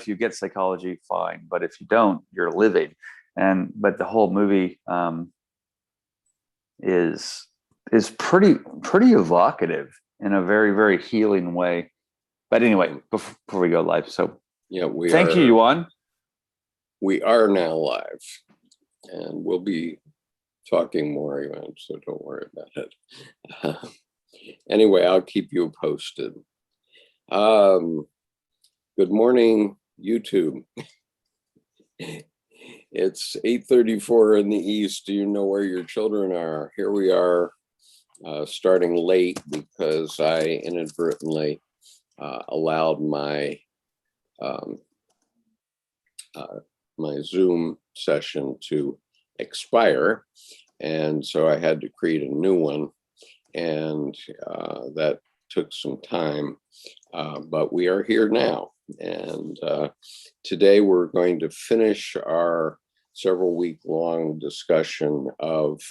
If you get psychology, fine, but if you don't, you're living. But the whole movie is pretty evocative in a very, very healing way. But anyway, before we go live, so yeah, thank you, Juan. We are now live, and we'll be talking more, Ivan, so don't worry about it. Anyway, I'll keep you posted. Good morning, YouTube. It's 8:34 in the East. Do you know where your children are? Here we are, starting late because I inadvertently allowed my my Zoom session to expire, and so I had to create a new one, and that took some time, but we are here now, and today we're going to finish our several-week-long discussion of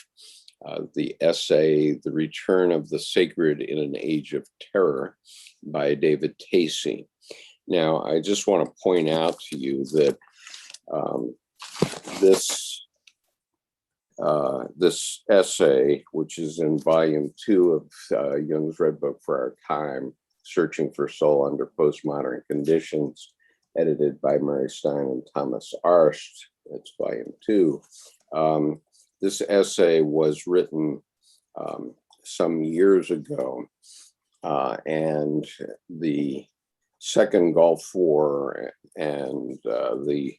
the essay, The Return of the Sacred in an Age of Terror by David Tacey. Now, I just want to point out to you that this essay, which is in volume 2 of Jung's Red Book for Our Time, Searching for Soul Under Postmodern Conditions, edited by Mary Stein and Thomas Arsht, it's volume 2. This essay was written some years ago, and the Second Gulf War and the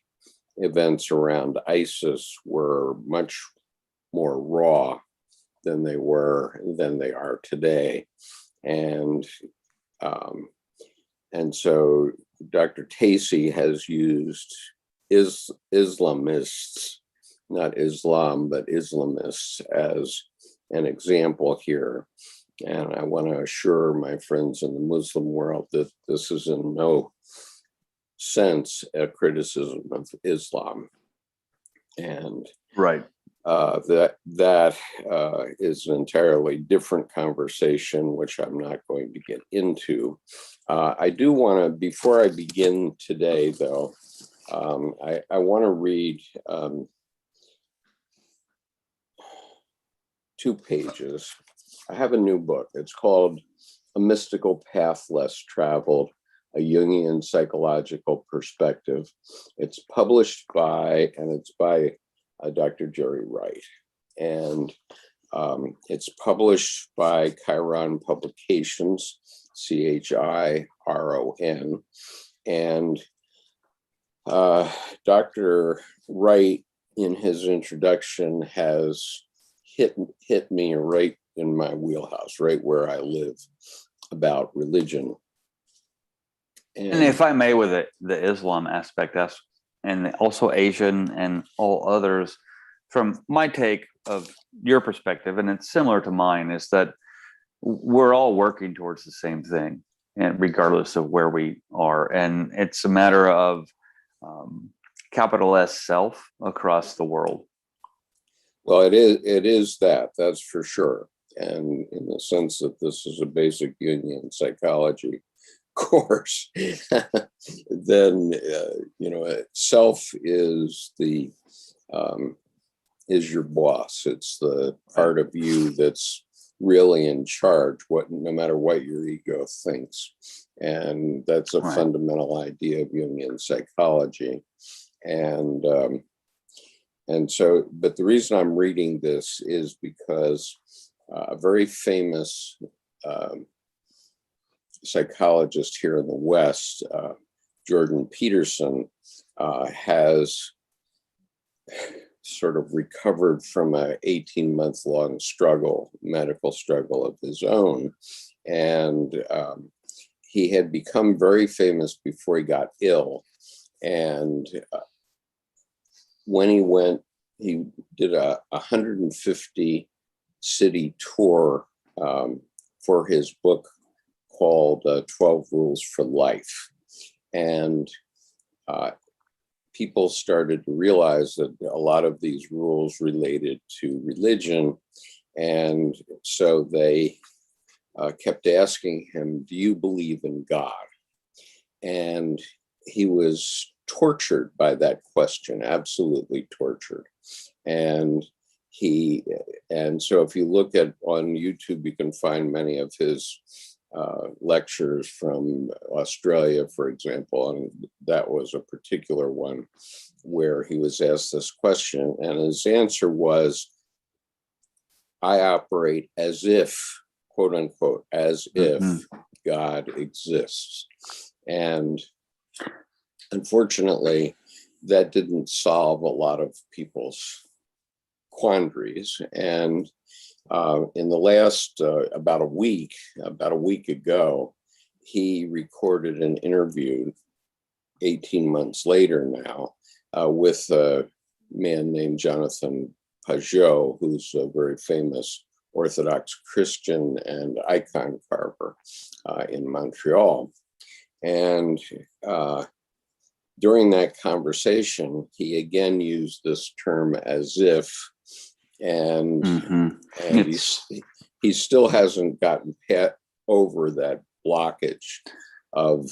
events around ISIS were much more raw than they are today, and so Dr. Tacey has used Islamists, not Islam, but Islamists as an example here. And I want to assure my friends in the Muslim world that this is in no sense a criticism of Islam. And right. That is an entirely different conversation, which I'm not going to get into. I do want to, before I begin today, though, I want to read 2 pages. I have a new book. It's called A Mystical Path Less Traveled, a Jungian Psychological Perspective. It's published by Dr. Jerry Wright. And it's published by Chiron Publications, Chiron. And Dr. Wright, in his introduction, has hit me right in my wheelhouse, right where I live, about religion. And if I may, with the Islam aspect, and also Asian and all others, from my take of your perspective, and it's similar to mine, is that we're all working towards the same thing, and regardless of where we are. And it's a matter of capital S self across the world. Well, it is that's for sure. And in the sense that this is a basic Jungian psychology course, then self is your boss. It's the part of you that's really in charge, no matter what your ego thinks. And that's a fundamental idea of Jungian psychology. And so, but the reason I'm reading this is because a very famous psychologist here in the West, Jordan Peterson, has sort of recovered from an 18-month-long medical struggle of his own. And he had become very famous before he got ill. And when he did a 150 city tour for his book called 12 Rules for Life. And people started to realize that a lot of these rules related to religion. And so they kept asking him, do you believe in God? And he was tortured by that question, absolutely tortured. And so if you look at on YouTube, you can find many of his lectures from Australia, for example, and that was a particular one where he was asked this question, and his answer was, I operate as if, quote unquote, as if God exists. And unfortunately, that didn't solve a lot of people's quandaries. And in the last about a week ago, he recorded an interview 18 months later now with a man named Jonathan Pajot, who's a very famous Orthodox Christian and icon carver in Montreal. And during that conversation, he again used this term as if, and he still hasn't gotten over that blockage of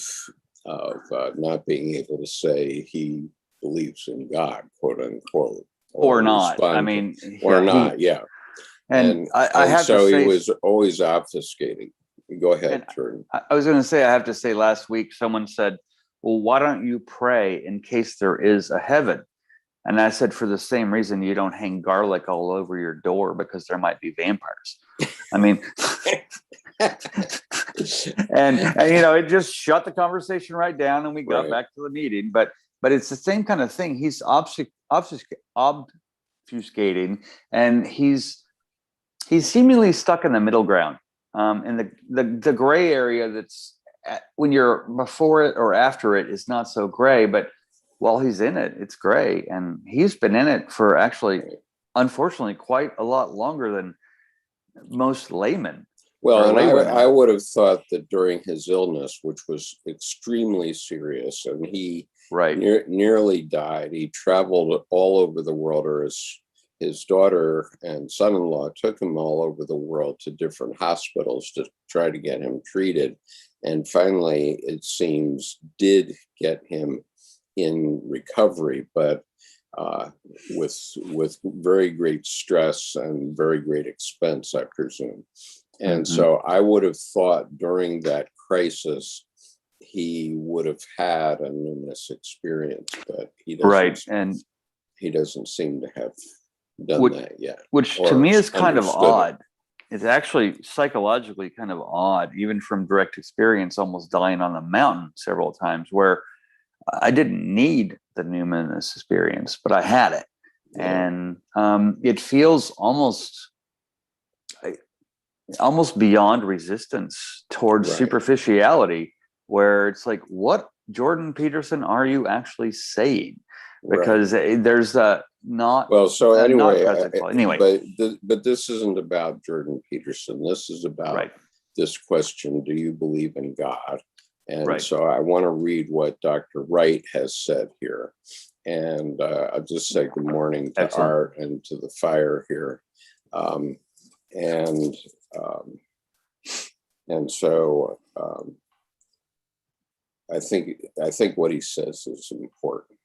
not being able to say he believes in God, quote unquote, or not. I mean, yeah. And I have so to say, he was always obfuscating. Go ahead, Jordan. I was going to say, I have to say, last week someone said, well, why don't you pray in case there is a heaven? And I said, for the same reason you don't hang garlic all over your door, because there might be vampires. I mean, and it just shut the conversation right down, and we got back to the meeting. But it's the same kind of thing. He's obfuscating, and he's seemingly stuck in the middle ground, in the gray area that's when you're before it or after it is not so gray, but while he's in it, it's gray. And he's been in it for actually, unfortunately, quite a lot longer than most laymen. Well, and I would have thought that during his illness, which was extremely serious, and he nearly died, he traveled all over the world, or his daughter and son-in-law took him all over the world to different hospitals to try to get him treated. And finally, it seems, did get him in recovery, but with very great stress and very great expense, I presume. And so I would have thought during that crisis, he would have had a numinous experience, but he doesn't. He doesn't seem to have done that yet. Which to me is kind of odd. It's actually psychologically kind of odd, even from direct experience, almost dying on the mountain several times, where I didn't need the numinous experience, but I had it. Yeah. And it feels almost beyond resistance towards superficiality, where it's like, what, Jordan Peterson, are you actually saying? Because there's not. Well, so anyway, but this isn't about Jordan Peterson. This is about this question: do you believe in God? And so I want to read what Dr. Wright has said here. And I'll just say good morning to Art and to the fire here. And so I think what he says is important.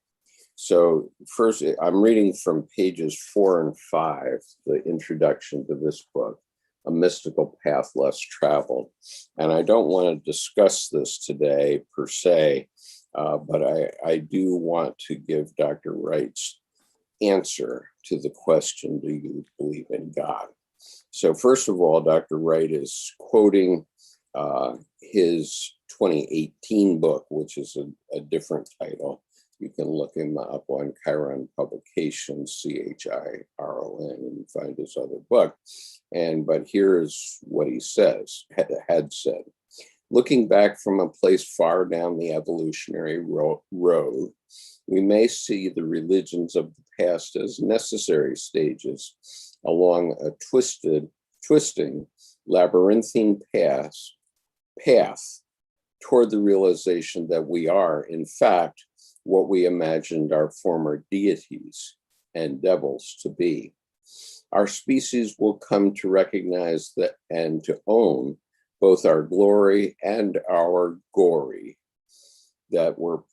So first, I'm reading from pages 4 and 5, the introduction to this book, A Mystical Path Less Traveled. And I don't want to discuss this today per se, but I do want to give Dr. Wright's answer to the question, do you believe in God? So first of all, Dr. Wright is quoting his 2018 book, which is a different title. You can look him up on Chiron Publications, CHIRON, and find his other book. But here's what he says, had said. Looking back from a place far down the evolutionary road, we may see the religions of the past as necessary stages along a twisting, labyrinthine path toward the realization that we are, in fact, what we imagined our former deities and devils to be. Our species will come to recognize that and to own both our glory and our gory, that were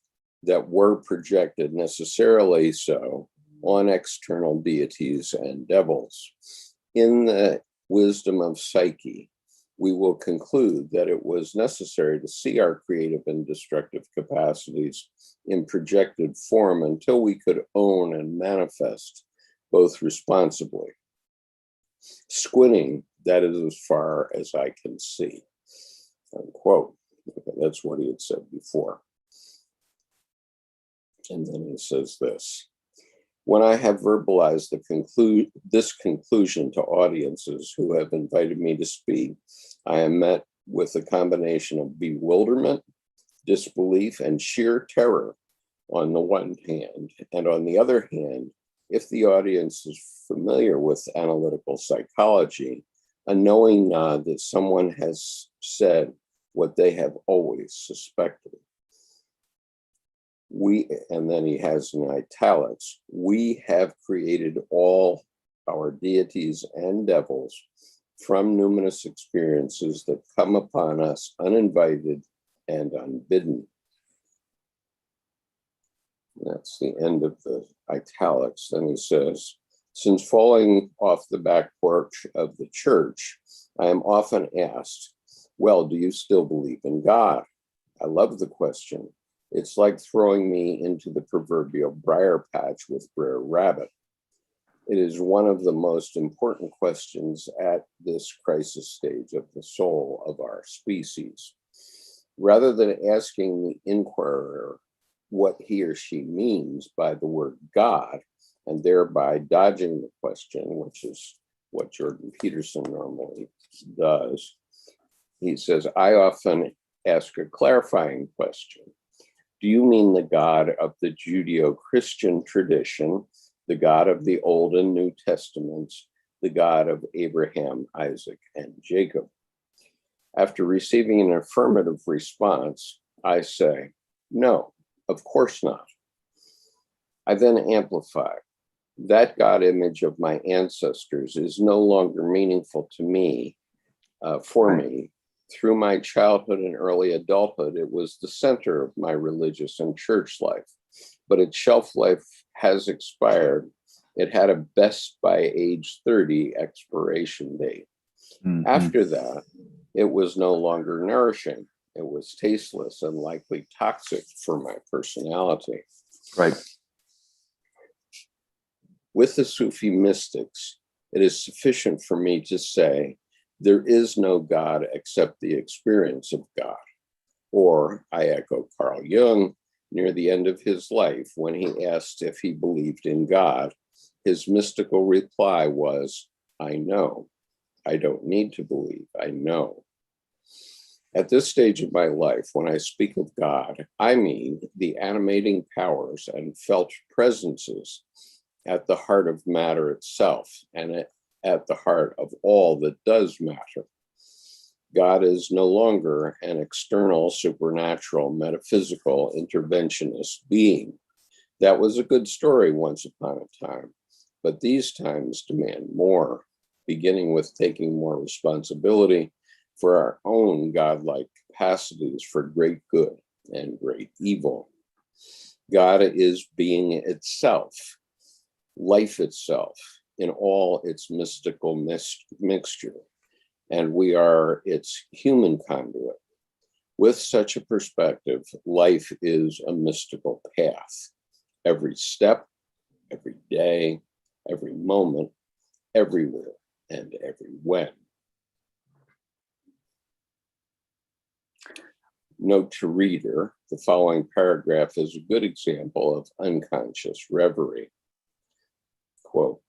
that were projected necessarily so on external deities and devils. In the wisdom of psyche, we will conclude that it was necessary to see our creative and destructive capacities in projected form until we could own and manifest both responsibly. Squinting, that is as far as I can see. Unquote. That's what he had said before. And then he says this: when I have verbalized this conclusion to audiences who have invited me to speak, I am met with a combination of bewilderment, disbelief, and sheer terror on the one hand. And on the other hand, if the audience is familiar with analytical psychology, a knowing nod that someone has said what they have always suspected. And then he has in italics, we have created all our deities and devils from numinous experiences that come upon us uninvited and unbidden. That's the end of the italics. Then he says, since falling off the back porch of the church, I am often asked, well, do you still believe in God? I love the question. It's like throwing me into the proverbial briar patch with Brer Rabbit. It is one of the most important questions at this crisis stage of the soul of our species. Rather than asking the inquirer what he or she means by the word God, and thereby dodging the question, which is what Jordan Peterson normally does, he says, I often ask a clarifying question. Do you mean the God of the Judeo-Christian tradition, the God of the Old and New Testaments, the God of Abraham, Isaac, and Jacob? After receiving an affirmative response, I say, no, of course not. I then amplify. That God image of my ancestors is no longer meaningful to me, for me. Through my childhood and early adulthood, it was the center of my religious and church life, but its shelf life has expired. It had a best by age 30 expiration date. Mm-hmm. After that, it was no longer nourishing. It was tasteless and likely toxic for my personality. Right. With the Sufi mystics, it is sufficient for me to say, there is no God except the experience of God. Or, I echo Carl Jung, near the end of his life, when he asked if he believed in God, his mystical reply was, I know. I don't need to believe, I know. At this stage of my life, when I speak of God, I mean the animating powers and felt presences at the heart of matter itself and at the heart of all that does matter. God is no longer an external, supernatural, metaphysical, interventionist being. That was a good story once upon a time, but these times demand more, beginning with taking more responsibility for our own godlike capacities for great good and great evil. God is being itself, life itself, in all its mystical mixture, and we are its human conduit. With such a perspective, life is a mystical path. Every step, every day, every moment, everywhere, and every when. Note to reader, the following paragraph is a good example of unconscious reverie. Quote,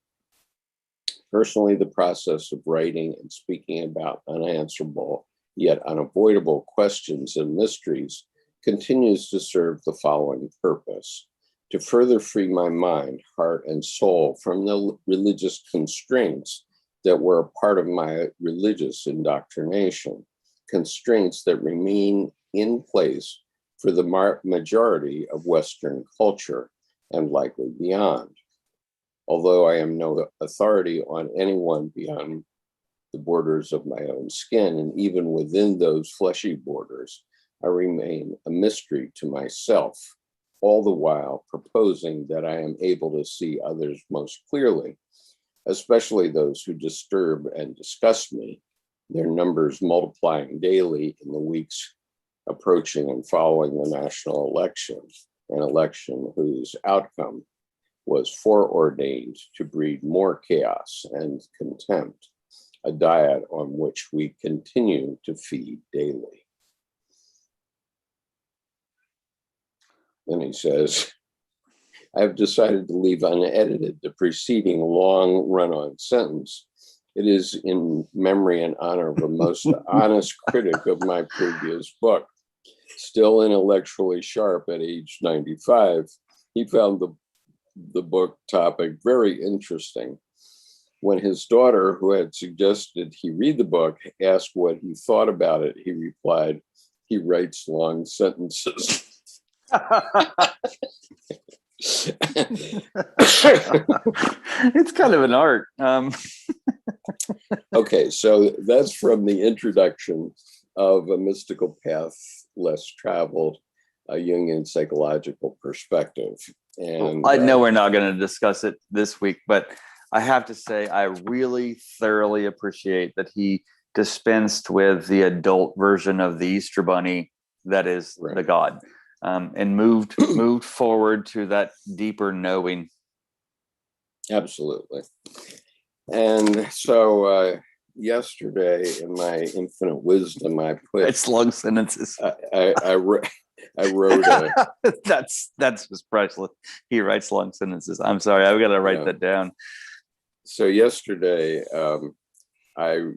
personally, the process of writing and speaking about unanswerable yet unavoidable questions and mysteries continues to serve the following purpose: to further free my mind, heart, and soul from the religious constraints that were a part of my religious indoctrination, constraints that remain in place for the majority of Western culture and likely beyond. Although I am no authority on anyone beyond the borders of my own skin, and even within those fleshy borders, I remain a mystery to myself, all the while proposing that I am able to see others most clearly, especially those who disturb and disgust me, their numbers multiplying daily in the weeks approaching and following the national election, an election whose outcome was foreordained to breed more chaos and contempt, a diet on which we continue to feed daily. Then he says, I have decided to leave unedited the preceding long run-on sentence. It is in memory and honor of a most honest critic of my previous book. Still intellectually sharp at age 95, he found the book topic very interesting. When his daughter, who had suggested he read the book, asked what he thought about it, he replied, he writes long sentences. It's kind of an art. Okay, so that's from the introduction of A Mystical Path Less Traveled, a Jungian psychological perspective. And I know we're not going to discuss it this week, but I have to say I really thoroughly appreciate that he dispensed with the adult version of the Easter Bunny that is the God, and moved forward to that deeper knowing. Absolutely. And so yesterday, in my infinite wisdom, I put It's long sentences. I wrote That's just priceless. He writes long sentences. I'm sorry, I've got to write that down. So yesterday, I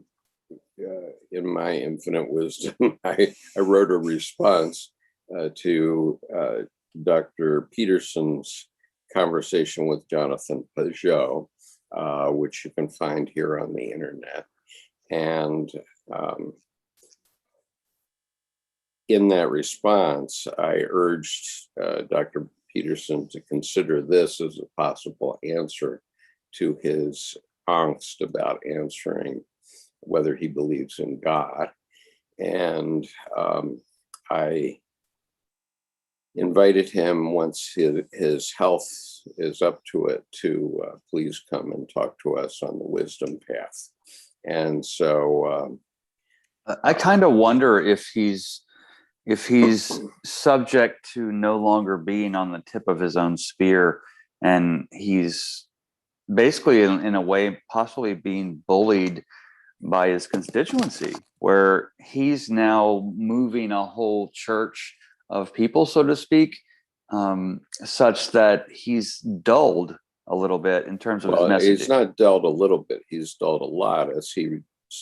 in my infinite wisdom, I wrote a response to Dr. Peterson's conversation with Jonathan Peugeot, which you can find here on the internet. And in that response, I urged Dr. Peterson to consider this as a possible answer to his angst about answering whether he believes in God. And I invited him, once his health is up to it, to please come and talk to us on the wisdom path. And so I kind of wonder if he's subject to no longer being on the tip of his own spear, and he's basically in a way possibly being bullied by his constituency, where he's now moving a whole church of people, so to speak, such that he's dulled a little bit in terms of his messaging. He's not dulled a little bit, he's dulled a lot, as he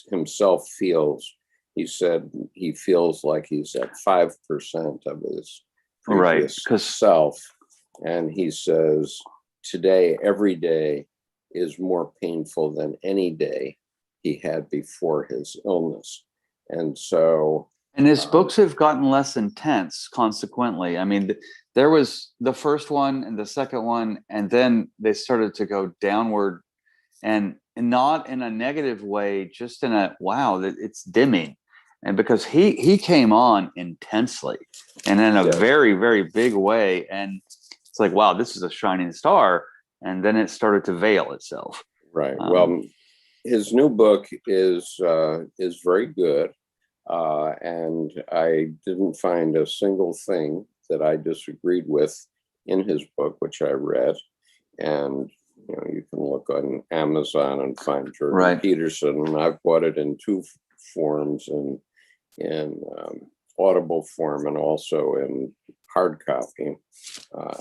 himself feels. He said he feels like he's at 5% of his previous self. And he says, today, every day is more painful than any day he had before his illness. And so... And his books have gotten less intense, consequently. I mean, there was the first one and the second one, and then they started to go downward, and not in a negative way, just in a, wow, it's dimming. And because he came on intensely and in a very, very big way. And it's like, wow, this is a shining star. And then it started to veil itself. Right. Well, his new book is very good. And I didn't find a single thing that I disagreed with in his book, which I read. And you can look on Amazon and find Jordan Peterson. And I've bought it in two forms, in Audible form and also in hard copy.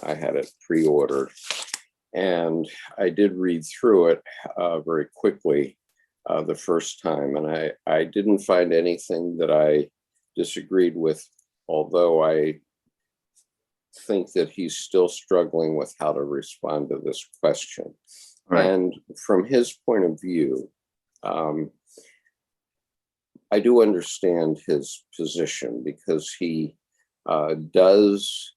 I had it pre-ordered, and I did read through it very quickly the first time, and I didn't find anything that I disagreed with, although I think that he's still struggling with how to respond to this question. And from his point of view, I do understand his position, because he does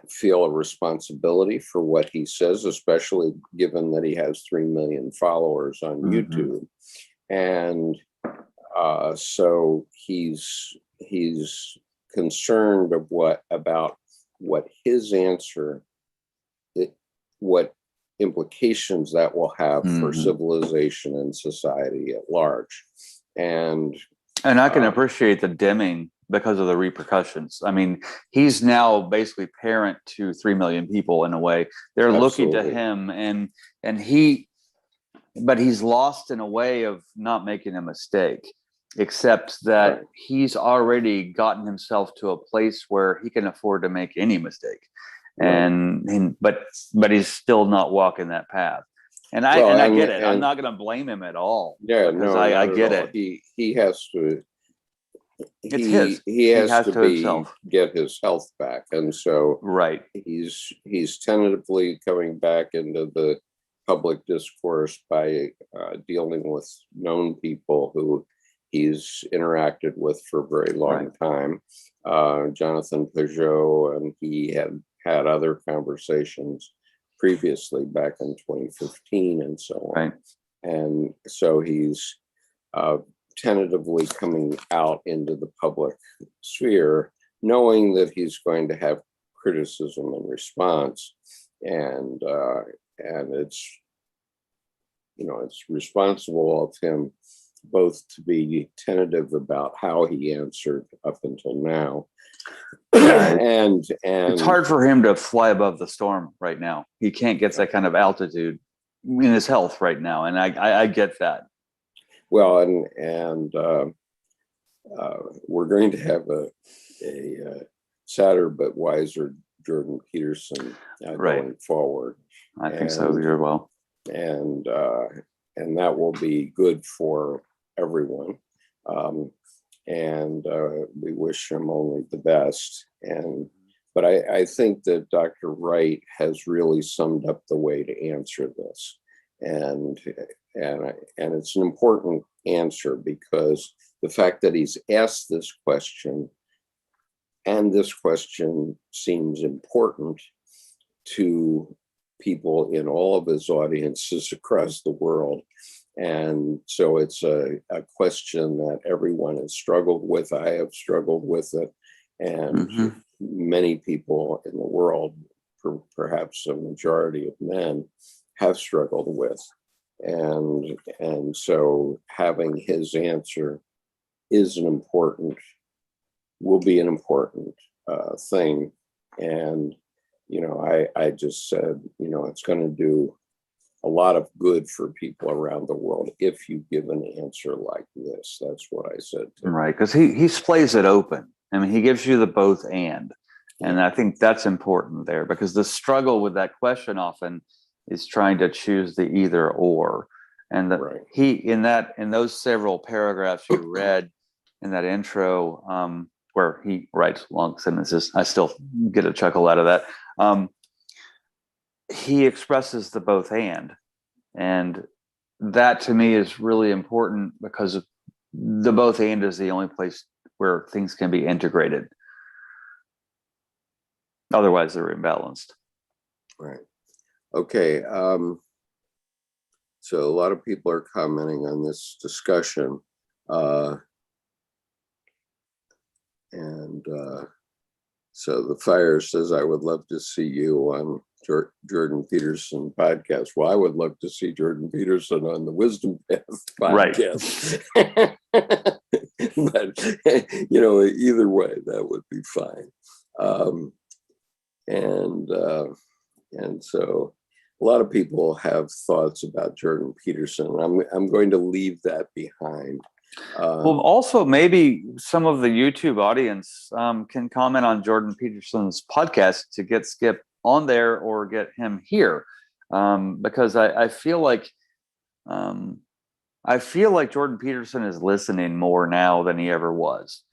feel a responsibility for what he says, especially given that he has 3 million followers on YouTube. And so he's concerned about what his answer, what implications that will have for civilization and society at large. And I can appreciate the dimming because of the repercussions. I mean, he's now basically parent to 3 million people in a way. They're looking to him, and but he's lost in a way of not making a mistake, except that he's already gotten himself to a place where he can afford to make any mistake. But he's still not walking that path. And I get it. I'm not going to blame him at all. Yeah, no, I get it. He has to. It's his. He has to himself get his health back, and so he's tentatively coming back into the public discourse by dealing with known people who he's interacted with for a very long time. Jonathan Peugeot, and he had other conversations previously back in 2015 and so on. And so he's tentatively coming out into the public sphere, knowing that he's going to have criticism and response. And it's, it's responsible of him both to be tentative about how he answered up until now. And it's hard for him to fly above the storm right now. He can't get that kind of altitude in his health right now. And I get that. Well, and we're going to have a sadder but wiser Jordan Peterson going forward. I think so as well. And that will be good for everyone. And we wish him only the best. But I think that Dr. Wright has really summed up the way to answer this. And it's an important answer, because the fact that he's asked this question, and this question seems important to people in all of his audiences across the world. And so it's a question that everyone has struggled with. I have struggled with it. And many people in the world, perhaps a majority of men, have struggled with. And so having his answer will be an important thing. And, I just said, it's going to do a lot of good for people around the world if you give an answer like this. That's what I said to him. Right, because he splays it open. I mean, he gives you the both and I think that's important there, because the struggle with that question often is trying to choose the either or. And he in those several paragraphs you read in that intro, where he writes long sentences, I still get a chuckle out of that. He expresses the both and that to me is really important, because the both and is the only place where things can be integrated. Otherwise, they're imbalanced. Right. Okay. So a lot of people are commenting on this discussion. So the Fire says, I would love to see you on Jordan Peterson podcast. Well, I would love to see Jordan Peterson on the Wisdom Path podcast. Right. But, either way, that would be fine. And so a lot of people have thoughts about Jordan Peterson. I'm going to leave that behind. Well, also maybe some of the YouTube audience can comment on Jordan Peterson's podcast to get Skip on there or get him here, because I feel like Jordan Peterson is listening more now than he ever was,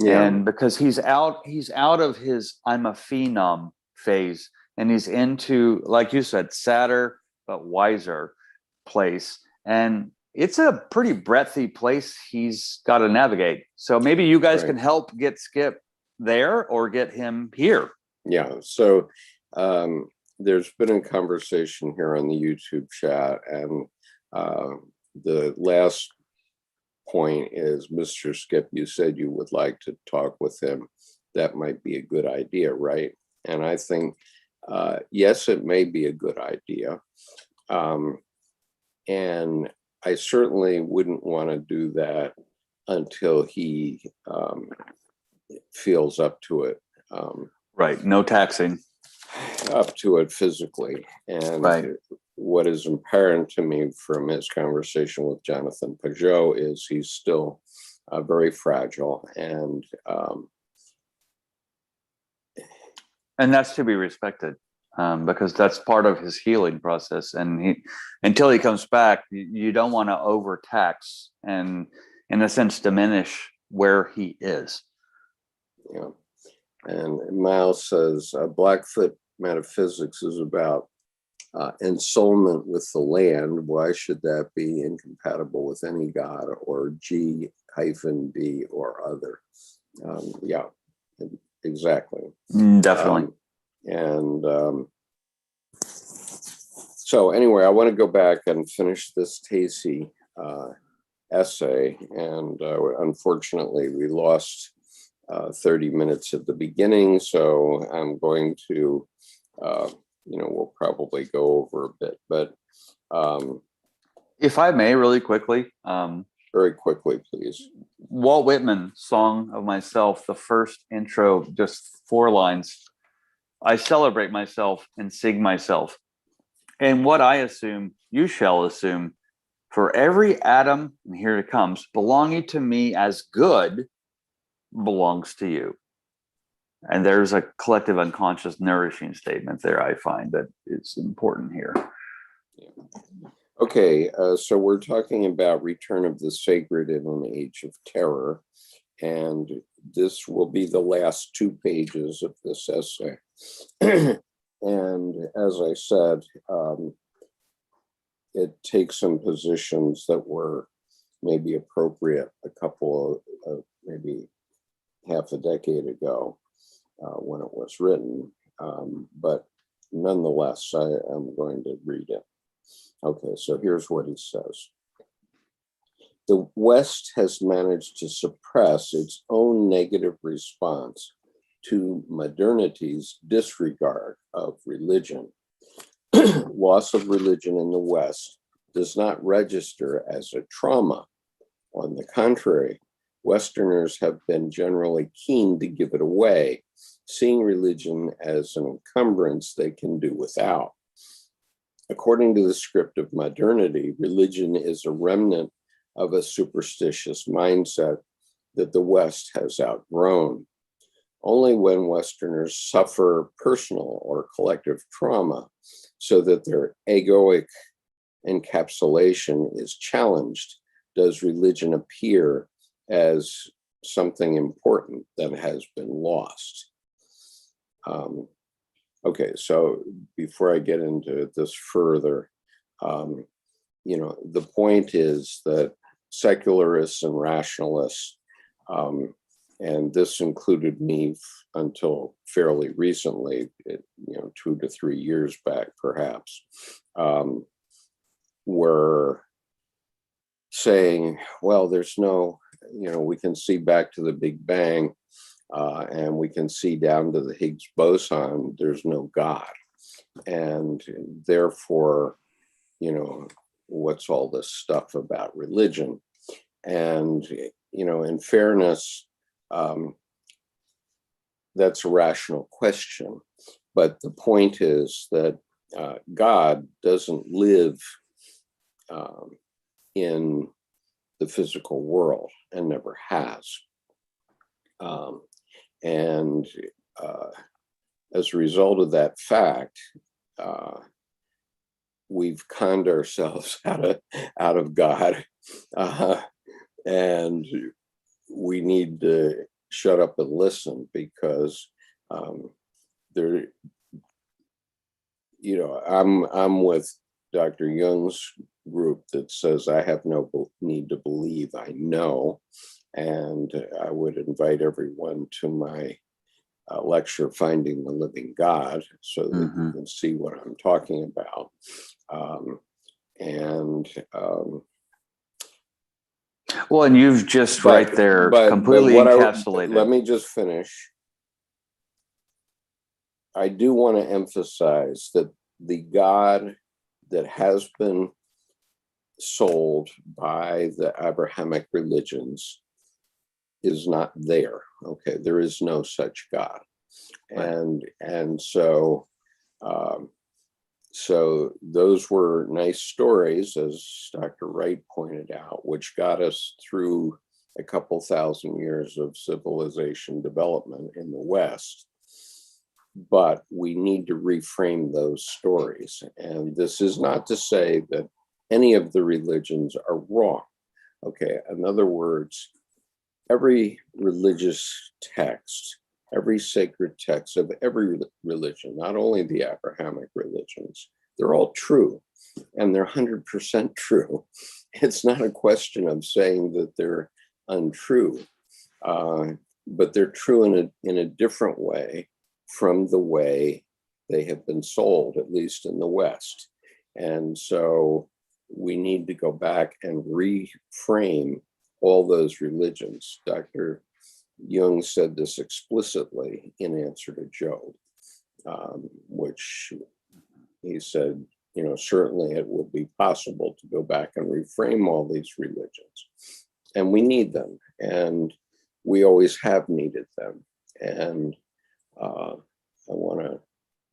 and because he's out of his I'm a phenom phase, and he's into, like you said, sadder but wiser place, and it's a pretty breadthy place he's got to navigate. So maybe you guys can help get Skip there or get him here. Yeah. So there's been a conversation here on the YouTube chat, and the last point is, Mr. Skip, you said you would like to talk with him. That might be a good idea, right? And I think, yes, it may be a good idea. And I certainly wouldn't want to do that until he feels up to it. Right. No taxing. Up to it physically. And Right. what is apparent to me from his conversation with Jonathan Pajot is he's still very fragile, and that's to be respected, because that's part of his healing process. And until he comes back, you don't want to overtax and, in a sense, diminish where he is. Yeah. And Miles says Blackfoot metaphysics is about ensoulment with the land. Why should that be incompatible with any god or G-D or other? Yeah, exactly. Definitely. So anyway, I want to go back and finish this Tacey essay. And unfortunately, we lost 30 minutes at the beginning. So I'm going to, we'll probably go over a bit. But if I may, really quickly. Very quickly, please. Walt Whitman, Song of Myself, the first intro, just 4 lines. I celebrate myself and sing myself. And what I assume, you shall assume, for every atom, and here it comes, belonging to me as good, belongs to you. And there's a collective unconscious nourishing statement there, I find, that is important here. Okay, so we're talking about Return of the Sacred in an Age of Terror. And this will be the last 2 pages of this essay. And as I said, it takes some positions that were maybe appropriate a couple of maybe half a decade ago when it was written. But nonetheless, I am going to read it. Okay, so here's what he says. The West has managed to suppress its own negative response to modernity's disregard of religion. Loss of religion in the West does not register as a trauma. On the contrary, Westerners have been generally keen to give it away, seeing religion as an encumbrance they can do without. According to the script of modernity, religion is a remnant of a superstitious mindset that the West has outgrown. Only when Westerners suffer personal or collective trauma so that their egoic encapsulation is challenged does religion appear as something important that has been lost. Okay, so before I get into this further, the point is that secularists and rationalists, and this included me until fairly recently, 2 to 3 years back, perhaps, were saying, well, there's no, we can see back to the Big Bang, and we can see down to the Higgs boson, there's no God. And therefore, what's all this stuff about religion? And, in fairness, that's a rational question. But the point is that God doesn't live in the physical world and never has. And as a result of that fact, we've conned ourselves out of God, and we need to shut up and listen, because there, I'm with Dr. Jung's group that says I have no need to believe, I know. And I would invite everyone to my lecture, Finding the Living God, so that you can see what I'm talking about. Well, and you've just completely encapsulated. Let me just finish. I do want to emphasize that the God that has been sold by the Abrahamic religions is not there. Okay, there is no such God. Right. And so so those were nice stories, as Dr. Wright pointed out, which got us through a couple thousand years of civilization development in the West. But we need to reframe those stories. And this is not to say that any of the religions are wrong. Okay, in other words, every religious text, every sacred text of every religion, not only the Abrahamic religions, they're all true, and they're 100% true. It's not a question of saying that they're untrue, but they're true in a different way from the way they have been sold, at least in the West. And so we need to go back and reframe all those religions. Dr. Jung said this explicitly in answer to Job, which he said, certainly it would be possible to go back and reframe all these religions. And we need them, and we always have needed them. And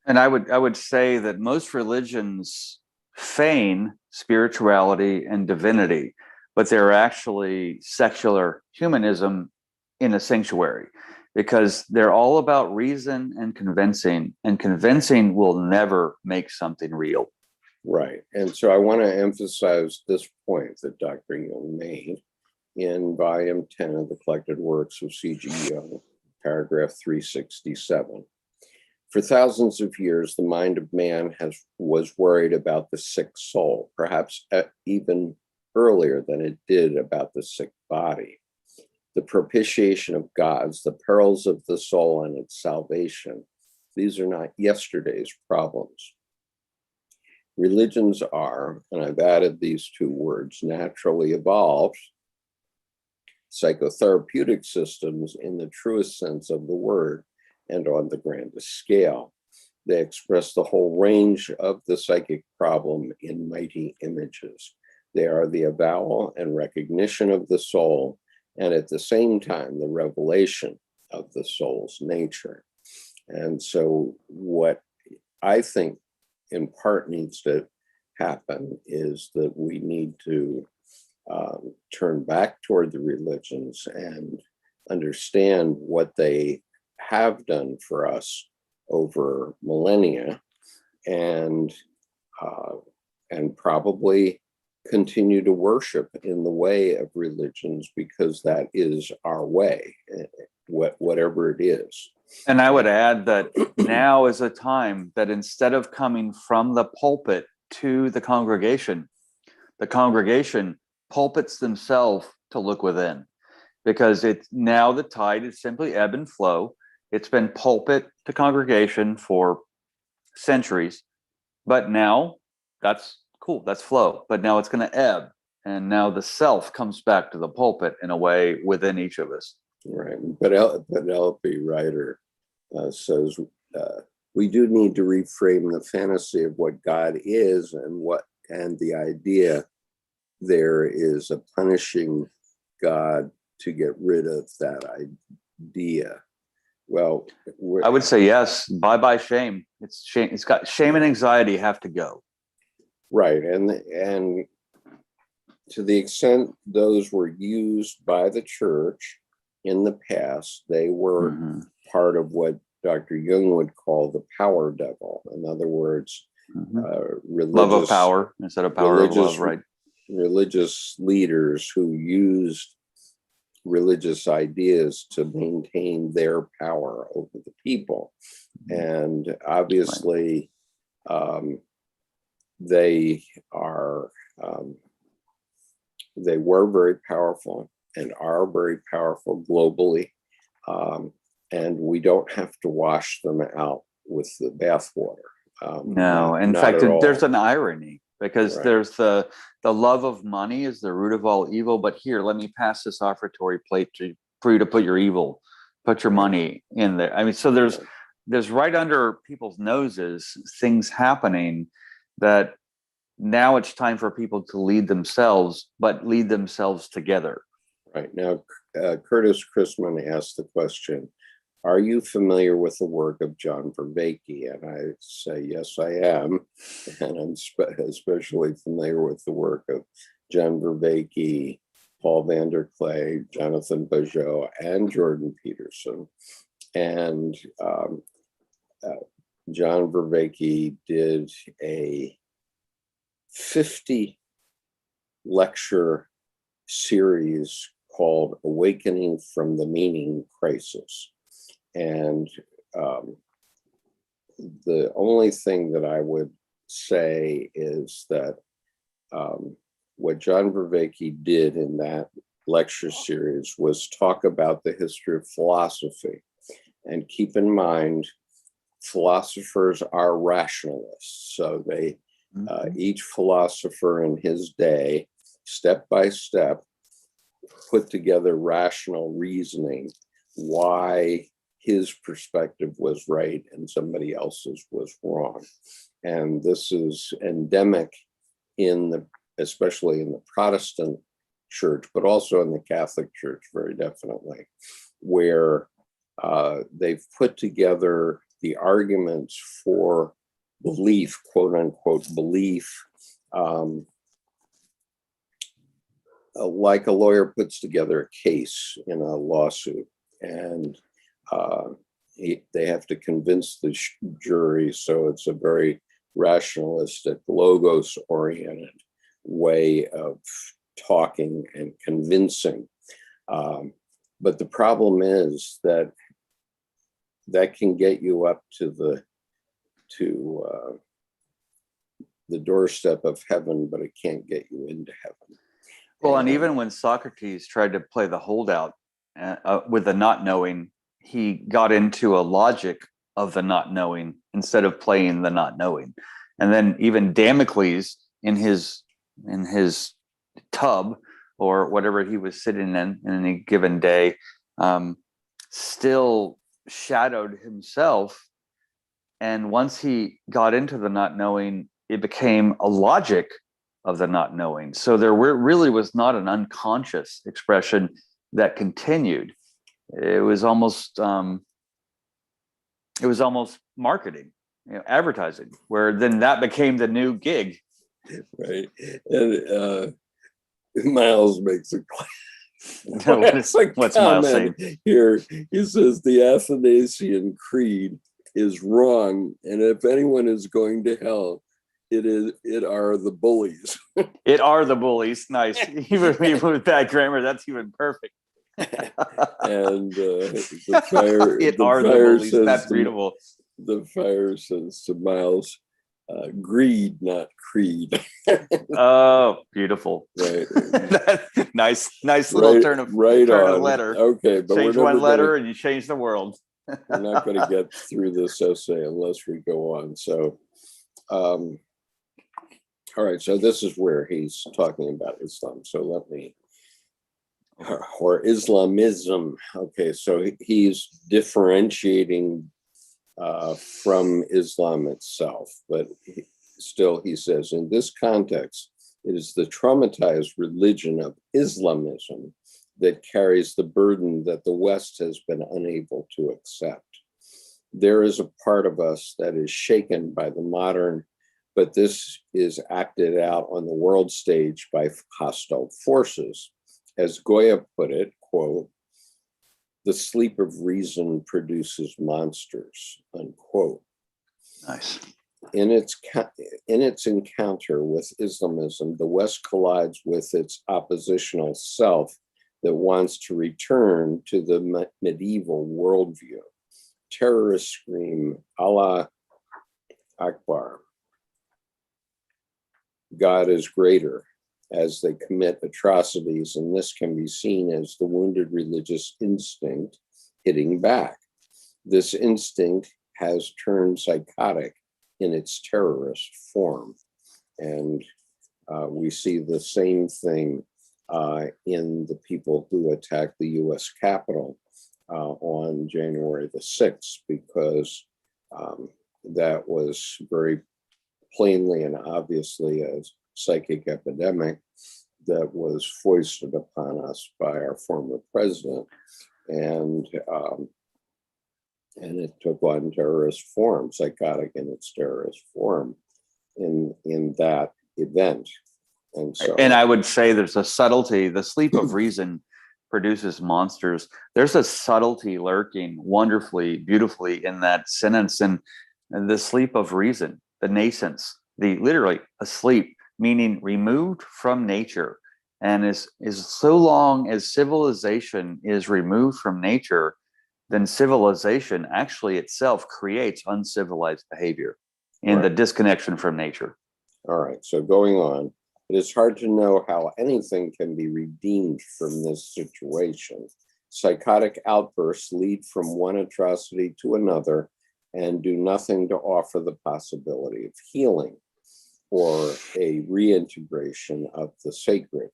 I would say that most religions feign spirituality and divinity, but they're actually secular humanism in a sanctuary, because they're all about reason and convincing will never make something real. Right. And so I want to emphasize this point that Dr. Jung made in volume 10 of the Collected Works of C.G. Jung, paragraph 367. For thousands of years, the mind of man was worried about the sick soul, perhaps even earlier than it did about the sick body. The propitiation of gods, the perils of the soul and its salvation, these are not yesterday's problems. Religions are, and I've added these two words, naturally evolved psychotherapeutic systems in the truest sense of the word and on the grandest scale. They express the whole range of the psychic problem in mighty images. They are the avowal and recognition of the soul, and at the same time, the revelation of the soul's nature. And so what I think in part needs to happen is that we need to turn back toward the religions and understand what they have done for us over millennia, and probably continue to worship in the way of religions, because that is our way, whatever it is. And I would add that now is a time that instead of coming from the pulpit to the congregation pulpits themselves to look within, because it's now the tide is simply ebb and flow. It's been pulpit to congregation for centuries, but now that's cool, that's flow, but now it's going to ebb, and now the self comes back to the pulpit in a way within each of us. Right, but L.P. Ryder says we do need to reframe the fantasy of what God is, and the idea there is a punishing God to get rid of that idea. Well, I would say yes. Bye shame. It's shame. It's got shame and anxiety have to go. Right, and to the extent those were used by the church in the past, they were part of what Dr. Jung would call the power devil. In other words, love of power instead of power of love, right? Religious leaders who used religious ideas to maintain their power over the people. And obviously, they were very powerful and are very powerful globally. And we don't have to wash them out with the bathwater. No, in fact, there's an irony, because there's the love of money is the root of all evil. But here, let me pass this offertory plate for you to put your money in there. I mean, so there's there's right under people's noses things happening that now it's time for people to lead themselves, but lead themselves together. Right. Now, Curtis Chrisman asked the question, are you familiar with the work of John Vervaeke? And I say, yes, I am. And I'm especially familiar with the work of John Vervaeke, Paul Vanderklay, Jonathan Bajeau, and Jordan Peterson. And John Vervaeke did a 50 lecture series called Awakening from the Meaning Crisis. And the only thing that I would say is that what John Vervaeke did in that lecture series was talk about the history of philosophy. And keep in mind, philosophers are rationalists. So they, each philosopher in his day, step by step, put together rational reasoning why his perspective was right and somebody else's was wrong. And this is endemic especially in the Protestant church, but also in the Catholic Church, very definitely, where they've put together the arguments for belief, quote unquote, belief, like a lawyer puts together a case in a lawsuit, and they have to convince the jury. So it's a very rationalistic, logos-oriented way of talking and convincing. But the problem is that can get you up to the doorstep of heaven, but it can't get you into heaven. Well, and even when Socrates tried to play the holdout with the not knowing, he got into a logic of the not knowing instead of playing the not knowing. And then even Damocles in his tub or whatever he was sitting in any given day, still shadowed himself. And once he got into the not knowing, it became a logic of the not knowing. So there really was not an unconscious expression that continued. It was almost marketing, advertising, where then that became the new gig. Right. And Miles makes a what's Miles saying here? He says the Athanasian Creed is wrong, and if anyone is going to hell, it are the bullies. It are the bullies. Nice. Even with bad grammar, that's even perfect. And the fire. It the are fire the bullies. That's beautiful. The fire says to Miles, greed, not creed. Oh, beautiful. Right. nice little turn of letter. Okay, but change one letter and you change the world. We're not going to get through this essay unless we go on. So, all right. So this is where he's talking about Islam. So let me, or Islamism. Okay. So he's differentiating from Islam itself, but still he says, in this context, it is the traumatized religion of Islamism that carries the burden that the West has been unable to accept. There is a part of us that is shaken by the modern, but this is acted out on the world stage by hostile forces. As Goya put it, quote, the sleep of reason produces monsters, unquote. Nice. In its encounter with Islamism, the West collides with its oppositional self that wants to return to the medieval worldview. Terrorists scream, Allah Akbar. God is greater, as they commit atrocities, and this can be seen as the wounded religious instinct hitting back. This instinct has turned psychotic in its terrorist form. And we see the same thing in the people who attacked the U.S. Capitol on January the 6th, because that was very plainly and obviously a psychic epidemic that was foisted upon us by our former president. And it took on terrorist form, psychotic in its terrorist form in that event. And I would say there's a subtlety. The sleep of reason produces monsters. There's a subtlety lurking wonderfully, beautifully in that sentence. And the sleep of reason, the nascence, the literally asleep, meaning removed from nature. And is so long as civilization is removed from nature, then civilization actually itself creates uncivilized behavior in the disconnection from nature. All right. So going on, it is hard to know how anything can be redeemed from this situation. Psychotic outbursts lead from one atrocity to another and do nothing to offer the possibility of healing or a reintegration of the sacred.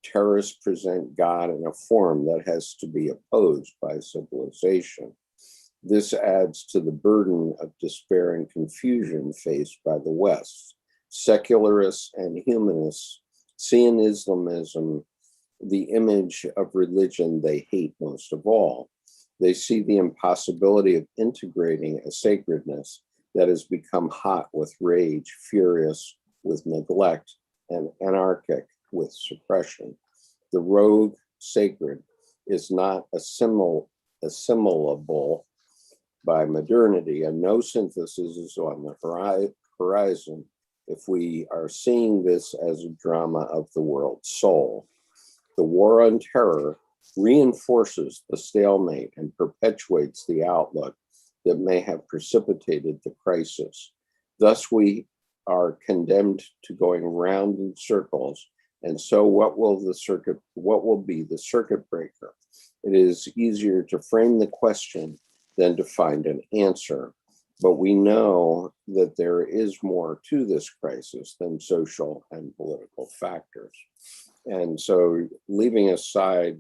Terrorists present God in a form that has to be opposed by civilization. This adds to the burden of despair and confusion faced by the West. Secularists and humanists see in Islamism the image of religion they hate most of all. They see the impossibility of integrating a sacredness that has become hot with rage, furious with neglect, and anarchic with suppression. The rogue sacred is not assimilable by modernity, and no synthesis is on the horizon if we are seeing this as a drama of the world's soul. The war on terror reinforces the stalemate and perpetuates the outlook that may have precipitated the crisis. Thus, we are condemned to going round in circles. And so what will be the circuit breaker? It is easier to frame the question than to find an answer. But we know that there is more to this crisis than social and political factors. And so, leaving aside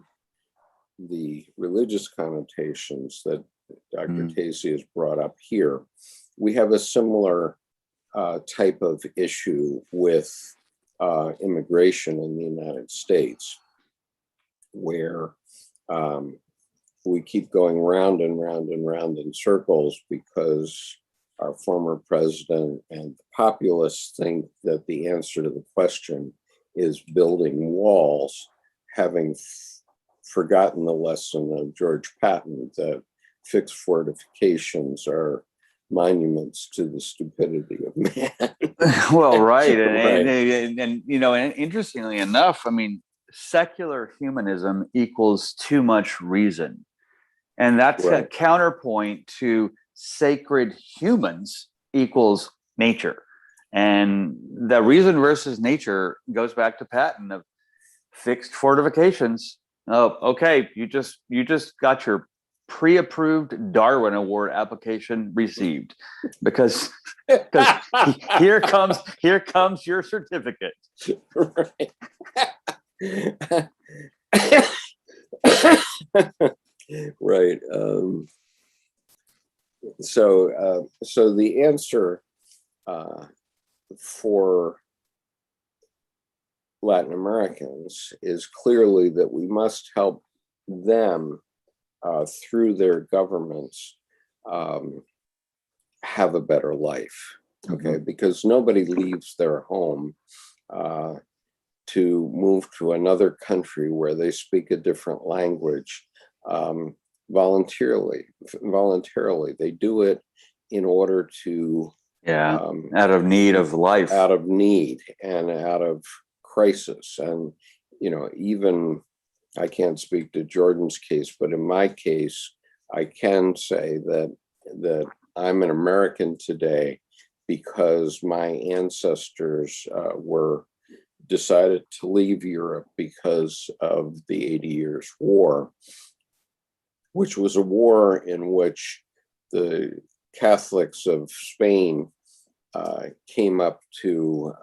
the religious connotations that Dr. Tacey has brought up here, we have a similar type of issue with immigration in the United States, where we keep going round and round and round in circles because our former president and the populists think that the answer to the question is building walls, having forgotten the lesson of George Patton that fixed fortifications are monuments to the stupidity of man. Well, right. And you know, and interestingly enough, I mean, secular humanism equals too much reason. And that's a counterpoint to sacred humans equals nature. And the reason versus nature goes back to Patton of fixed fortifications. Oh, okay. You just got your pre-approved Darwin Award application received because here comes your certificate. Right. So the answer for Latin Americans is clearly that we must help them through their governments have a better life. Okay, because nobody leaves their home to move to another country where they speak a different language voluntarily. They do it in order to out of need of life, out of need and out of crisis. And you know, even I can't speak to Jordan's case, but in my case, I can say that I'm an American today because my ancestors were decided to leave Europe because of the 80 Years' War, which was a war in which the Catholics of Spain came up to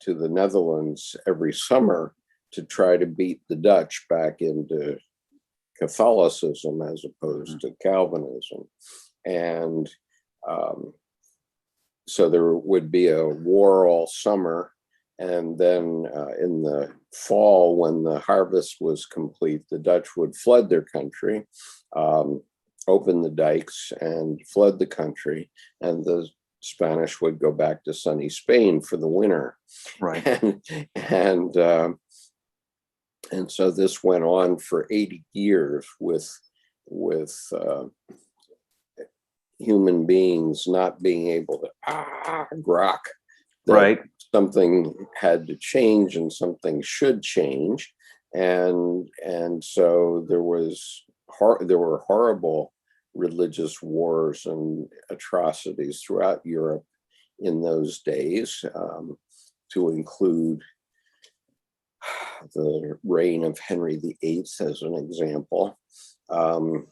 the Netherlands every summer to try to beat the Dutch back into Catholicism as opposed to Calvinism. And so there would be a war all summer. And then in the fall, when the harvest was complete, the Dutch would flood their country, open the dikes and flood the country. And the Spanish would go back to sunny Spain for the winter. Right. And so this went on for 80 years with human beings not being able to grok that Right. something had to change and something should change. And so there were horrible religious wars and atrocities throughout Europe in those days, to include the reign of Henry VIII as an example. And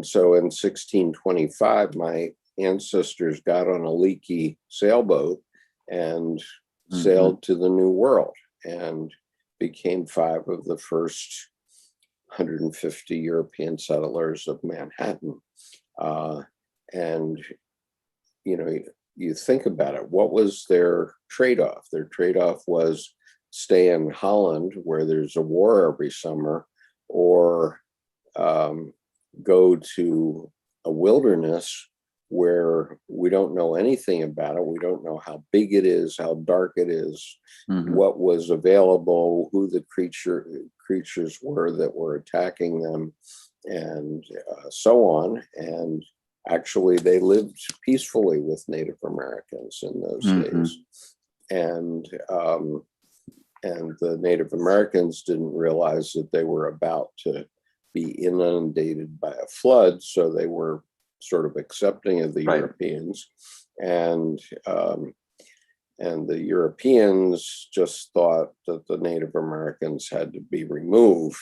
so in 1625, my ancestors got on a leaky sailboat and sailed to the New World and became 5 of the first 150 European settlers of Manhattan. And, you know, you think about it, what was their trade-off? Their trade-off was stay in Holland where there's a war every summer, or go to a wilderness where we don't know anything about it. We don't know how big it is, how dark it is, what was available, who the creatures were that were attacking them, and so on. And actually, they lived peacefully with Native Americans in those days. And the Native Americans didn't realize that they were about to be inundated by a flood, so they were sort of accepting of the Europeans, and the Europeans just thought that the Native Americans had to be removed,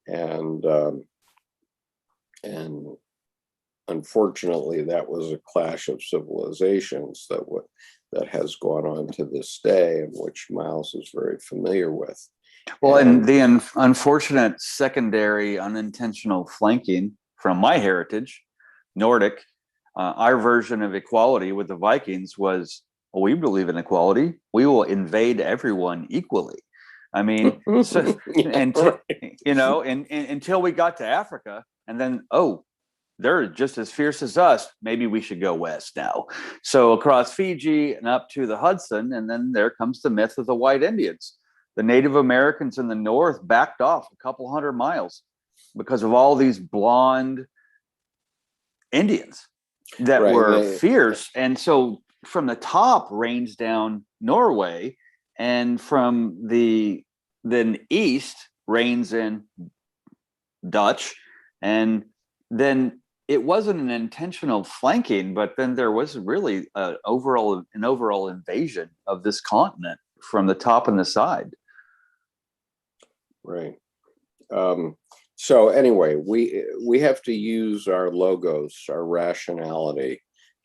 and unfortunately, that was a clash of civilizations that has gone on to this day, and which Miles is very familiar with. Well, and the unfortunate secondary unintentional flanking from my heritage, Nordic, our version of equality with the Vikings was, well, we believe in equality. We will invade everyone equally. I mean, so, until we got to Africa, and then, they're just as fierce as us. Maybe we should go west now. So across Fiji and up to the Hudson, and then there comes the myth of the white Indians. The Native Americans in the north backed off a couple hundred miles because of all these blonde Indians that were fierce. And so from the top rains down Norway, and from the east rains in Dutch, and then it wasn't an intentional flanking, but then there was really an overall invasion of this continent from the top and the side. Right. So anyway, we have to use our logos, our rationality,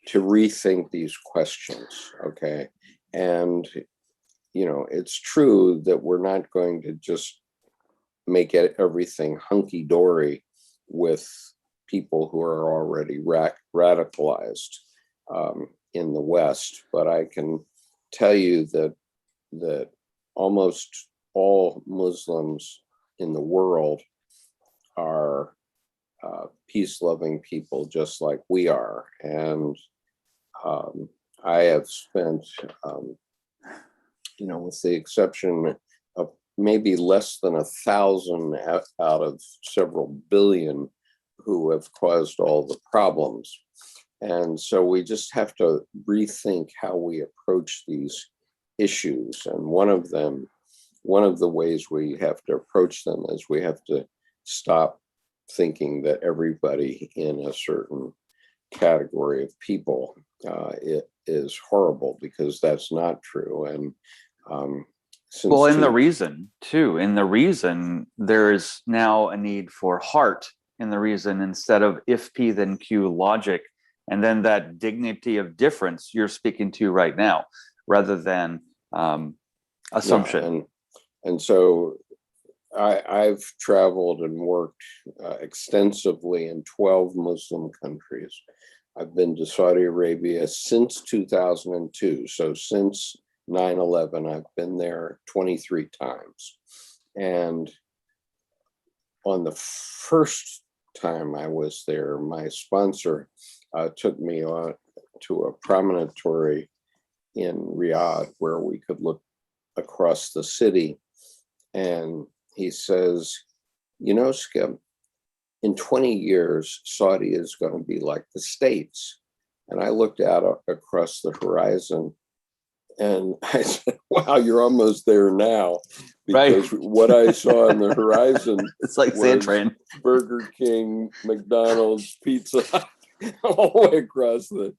to rethink these questions. Okay. And, it's true that we're not going to just make everything hunky-dory with people who are already radicalized in the West, but I can tell you that almost all Muslims in the world are peace-loving people, just like we are. And I have spent, with the exception of maybe less than 1,000 out of several billion who have caused all the problems. And so we just have to rethink how we approach these issues. And one of the ways we have to approach them is we have to stop thinking that everybody in a certain category of people it is horrible, because that's not true. And the reason there is now a need for heart in the reason, instead of if P then Q logic, and then that dignity of difference you're speaking to right now, rather than assumption. And so I've traveled and worked extensively in 12 Muslim countries. I've been to Saudi Arabia since 2002. So since 9/11, I've been there 23 times. And on the first time I was there, my sponsor took me on to a promontory in Riyadh where we could look across the city. And he says, you know, Skip, in 20 years, Saudi is going to be like the States. And I looked out across the horizon and I said, wow, you're almost there now. Because what I saw on the horizon, it's like sand train. Burger King, McDonald's, Pizza Hut, all the way across the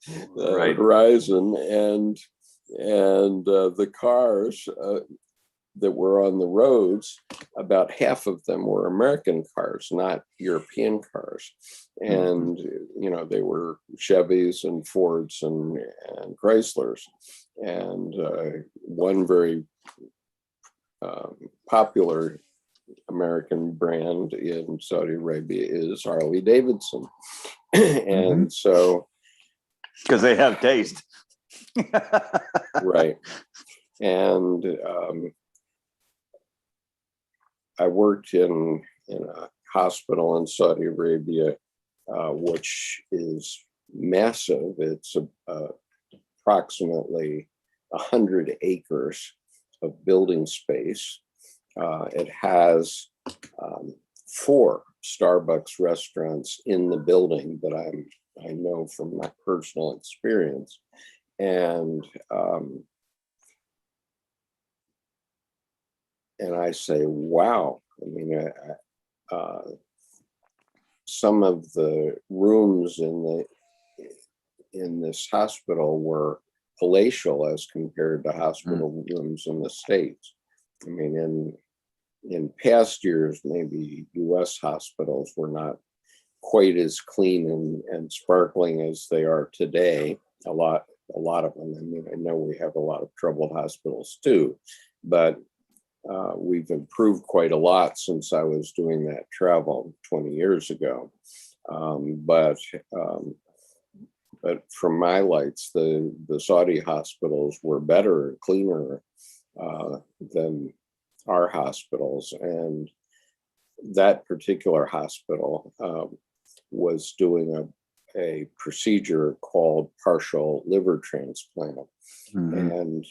horizon. And the cars that were on the roads, about half of them were American cars, not European cars. And, you know, they were Chevys and Fords and Chryslers. And one very popular American brand in Saudi Arabia is Harley Davidson. And so. Because they have taste. Right. And I worked in a hospital in Saudi Arabia, which is massive. It's approximately 100 acres of building space. It has 4 Starbucks restaurants in the building that I know from my personal experience. And I say, wow. I mean, some of the rooms in this hospital were palatial as compared to hospital rooms in the States. I mean, in past years, maybe U.S. hospitals were not quite as clean and sparkling as they are today. A lot of them. I mean, I know we have a lot of troubled hospitals too, but we've improved quite a lot since I was doing that travel 20 years ago. But from my lights, the Saudi hospitals were better and cleaner than our hospitals. And that particular hospital was doing a procedure called partial liver transplant. And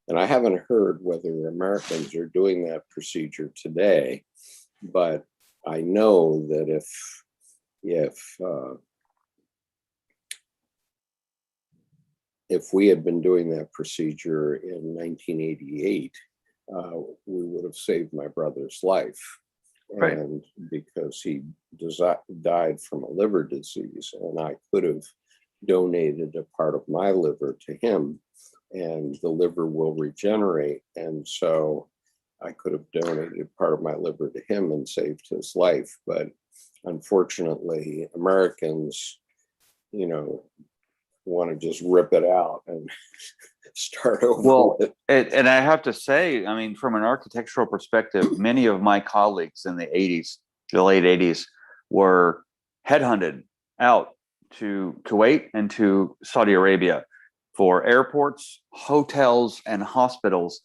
and I haven't heard whether Americans are doing that procedure today, but I know that if we had been doing that procedure in 1988, we would have saved my brother's life. Right. And because he died from a liver disease, and I could have donated a part of my liver to him, and the liver will regenerate. And so I could have donated part of my liver to him and saved his life. But unfortunately, Americans, you know, want to just rip it out and start over. Well, and I have to say, I mean, from an architectural perspective, many of my colleagues in the late 80s, were headhunted out to Kuwait and to Saudi Arabia for airports, hotels, and hospitals.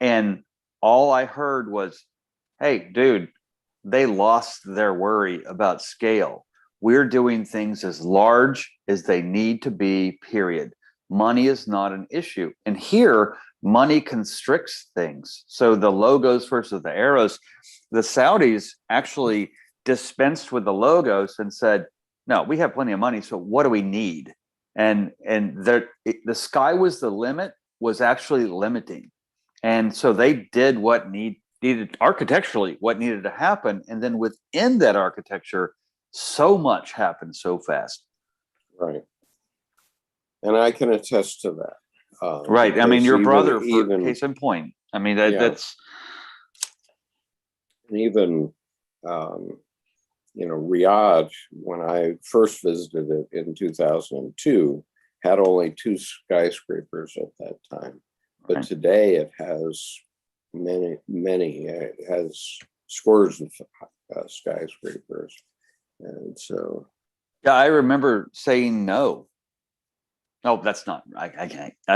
And all I heard was, hey, dude, they lost their worry about scale. We're doing things as large as they need to be, period. Money is not an issue. And here, money constricts things. So the logos versus the arrows, the Saudis actually dispensed with the logos and said, no, we have plenty of money, so what do we need? And the sky was the limit was actually limiting. And so they did what needed architecturally, what needed to happen. And then within that architecture, so much happened so fast. Right. And I can attest to that. Right. I mean, your brother, for case in point. I mean, that's. And even, Riyadh, when I first visited it in 2002, had only 2 skyscrapers at that time. But today it has many. It has scores of skyscrapers, and so Yeah, I remember saying no. No, that's not. I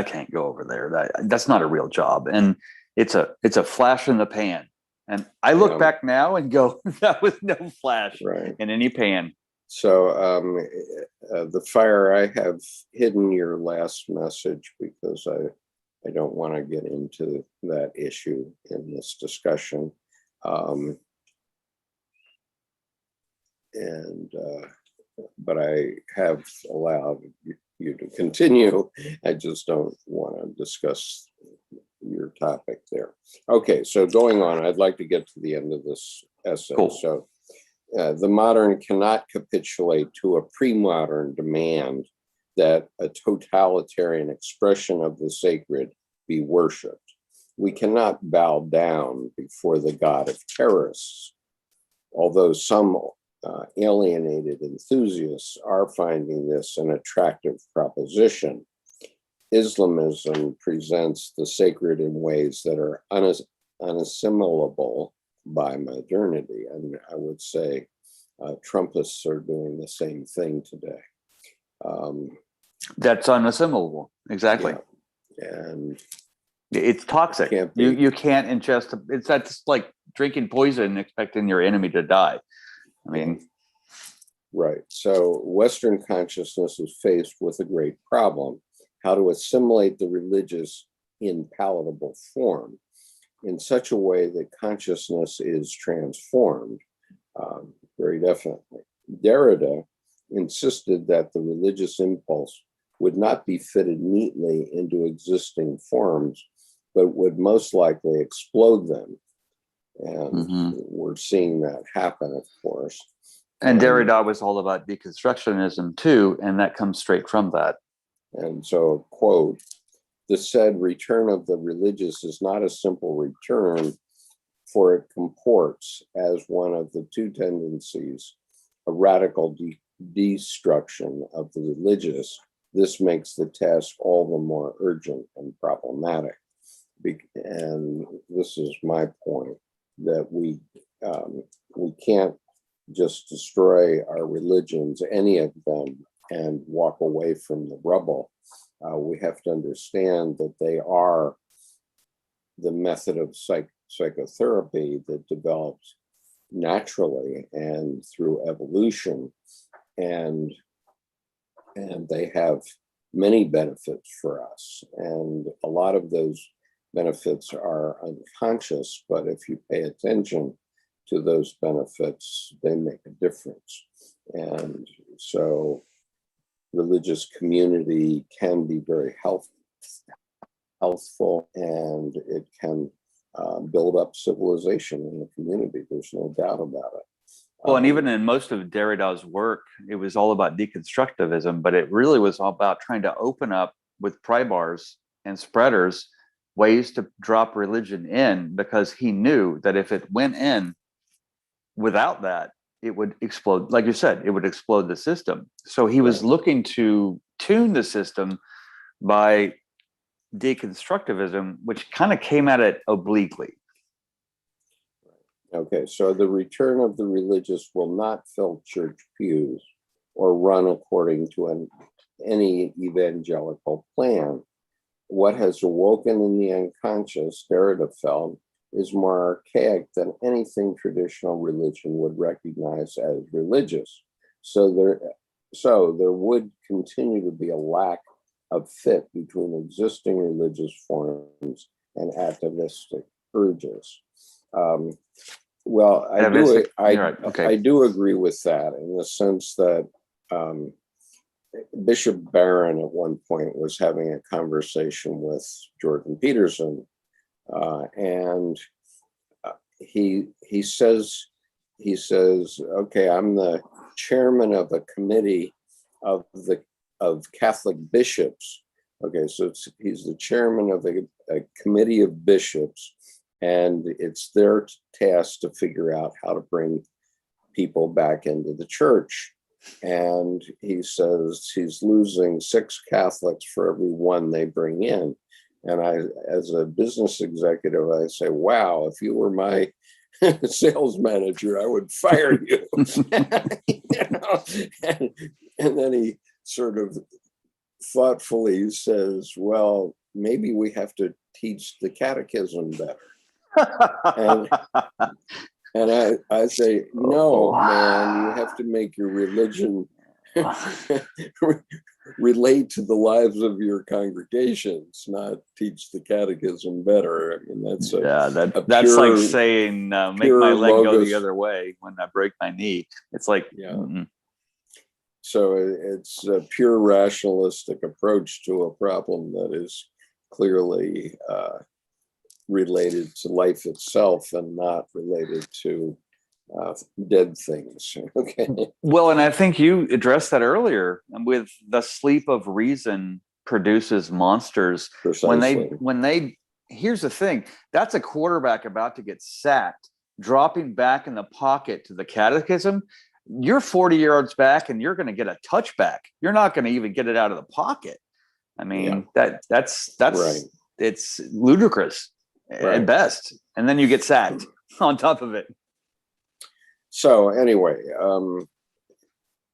can't go over there. That's not a real job, and it's a flash in the pan. And I look back now and go, that was no flash in any pan. So the fire, I have hidden your last message because I don't want to get into that issue in this discussion. But I have allowed you to continue. I just don't want to discuss your topic there. Okay, so going on, I'd like to get to the end of this essay. Cool. So the modern cannot capitulate to a pre-modern demand that a totalitarian expression of the sacred be worshipped. We cannot bow down before the god of terrorists, although some alienated enthusiasts are finding this an attractive proposition. Islamism presents the sacred in ways that are unassimilable by modernity. And I would say Trumpists are doing the same thing today. That's unassimilable. Exactly. Yeah. And it's toxic. You can't ingest. That's like drinking poison and expecting your enemy to die. I mean, right. So Western consciousness is faced with a great problem: how to assimilate the religious in palatable form in such a way that consciousness is transformed. Very definitely. Derrida insisted that the religious impulse would not be fitted neatly into existing forms, but would most likely explode them. And we're seeing that happen, of course. And Derrida was all about deconstructionism too, and that comes straight from that. And so, quote, the said return of the religious is not a simple return, for it comports as one of the two tendencies, a radical destruction of the religious. This makes the task all the more urgent and problematic. And this is my point, that we can't just destroy our religions, any of them, and walk away from the rubble. We have to understand that they are the method of psychotherapy that developed naturally and through evolution, and they have many benefits for us. And a lot of those benefits are unconscious, but if you pay attention to those benefits, they make a difference. And so religious community can be very healthful, and it can build up civilization in the community. There's no doubt about it. Well, and even in most of Derrida's work, it was all about deconstructivism, but it really was all about trying to open up with pry bars and spreaders ways to drop religion in, because he knew that if it went in without that, it would explode. Like you said, it would explode the system. So he was looking to tune the system by deconstructivism, which kind of came at it obliquely. Okay, so the return of the religious will not fill church pews or run according to any evangelical plan. What has awoken in the unconscious, Derrida felt, is more archaic than anything traditional religion would recognize as religious. So there would continue to be a lack of fit between existing religious forms and atavistic urges. Well, I do agree with that, in the sense that Bishop Barron at one point was having a conversation with Jordan Peterson, and he says, okay, I'm the chairman of a committee of Catholic bishops. Okay, so he's the chairman of a committee of bishops, and it's their task to figure out how to bring people back into the church. And he says he's losing 6 Catholics for every one they bring in. And I, as a business executive, I say, wow, if you were my sales manager, I would fire you. You know? And then he sort of thoughtfully says, well, maybe we have to teach the catechism better. And I say, no, man, you have to make your religion relate to the lives of your congregations, not teach the catechism better. I mean, that's that's like saying make my leg go the other way when I break my knee. It's like, yeah. So it's a pure rationalistic approach to a problem that is clearly related to life itself and not related to dead things. Okay. Well, and I think you addressed that earlier with the sleep of reason produces monsters. Precisely. When they here's the thing, that's a quarterback about to get sacked, dropping back in the pocket to the catechism. You're 40 yards back and you're going to get a touchback. You're not going to even get it out of the pocket. I mean, that's right. It's ludicrous at best. And then you get sacked on top of it. So anyway,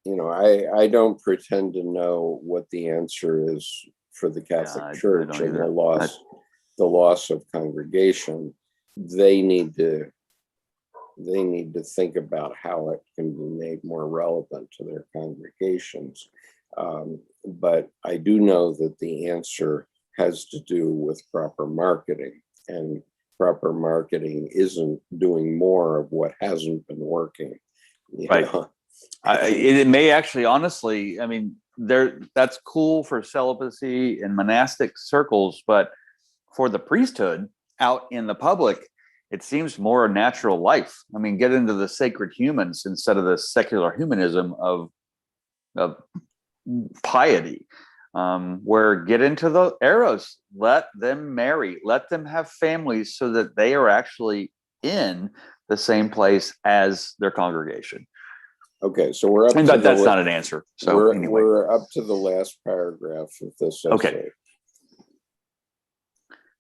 I don't pretend to know what the answer is for the Catholic Church and the loss of congregation. They need to think about how it can be made more relevant to their congregations. But I do know that the answer has to do with proper marketing, and proper marketing isn't doing more of what hasn't been working. Right. It may actually, honestly, I mean, that's cool for celibacy in monastic circles, but for the priesthood out in the public, it seems more a natural life. I mean, get into the sacred humans instead of the secular humanism of piety, where get into the eros, let them marry, let them have families so that they are actually in the same place as their congregation. Okay, so we're up but that's not an answer. So we're up to the last paragraph of this essay. Okay.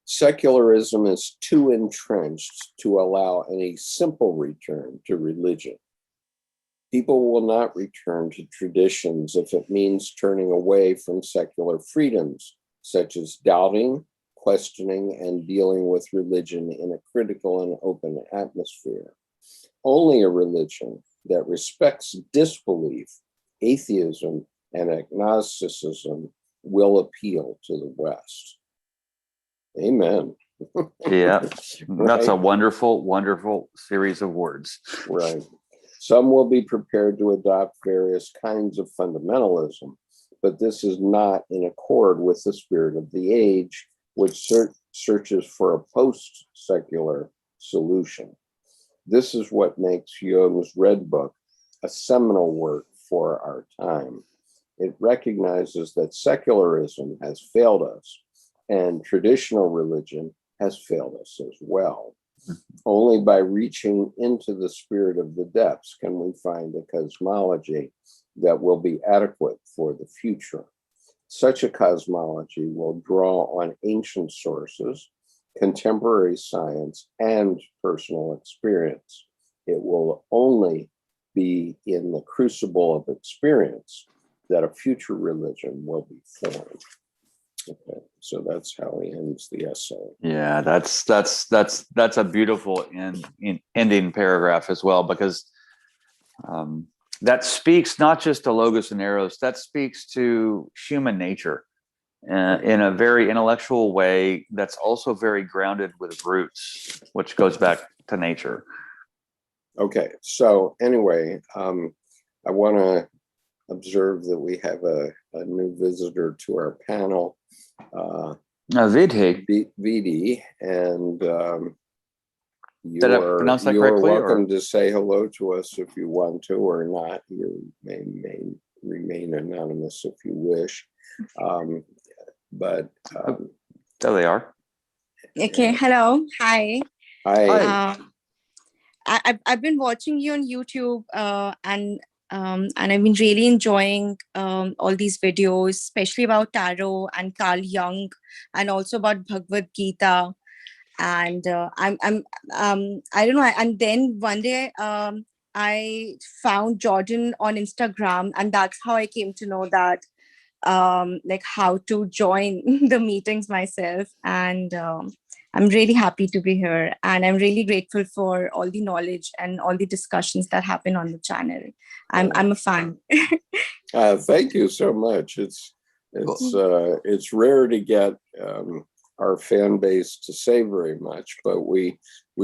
Secularism is too entrenched to allow any simple return to religion. People will not return to traditions if it means turning away from secular freedoms, such as doubting, questioning, and dealing with religion in a critical and open atmosphere. Only a religion that respects disbelief, atheism, and agnosticism will appeal to the West. Amen. Yeah, that's a wonderful, wonderful series of words. Right. Some will be prepared to adopt various kinds of fundamentalism, but this is not in accord with the spirit of the age, which searches for a post-secular solution. This is what makes Jung's Red Book a seminal work for our time. It recognizes that secularism has failed us, and traditional religion has failed us as well. Only by reaching into the spirit of the depths can we find a cosmology that will be adequate for the future. Such a cosmology will draw on ancient sources, contemporary science, and personal experience. It will only be in the crucible of experience that a future religion will be formed. Okay, so that's how he ends the essay. Yeah, that's a beautiful ending paragraph as well, because that speaks not just to logos and eros, that speaks to human nature in a very intellectual way that's also very grounded with roots, which goes back to nature. Okay, so anyway, I want to observe that we have a new visitor to our panel. Vidi, and you're welcome to say hello to us if you want to or not. You may remain anonymous if you wish. But there they are. Okay, hello, hi. Hi. I've been watching you on YouTube, and And I've been really enjoying all these videos, especially about tarot and Carl Jung, and also about Bhagavad-Gita. And I don't know. And then one day I found Jordan on Instagram, and that's how I came to know that like how to join the meetings myself. And I'm really happy to be here, and I'm really grateful for all the knowledge and all the discussions that happen on the channel. I'm a fan. Thank you so much. It's rare to get our fan base to say very much, but we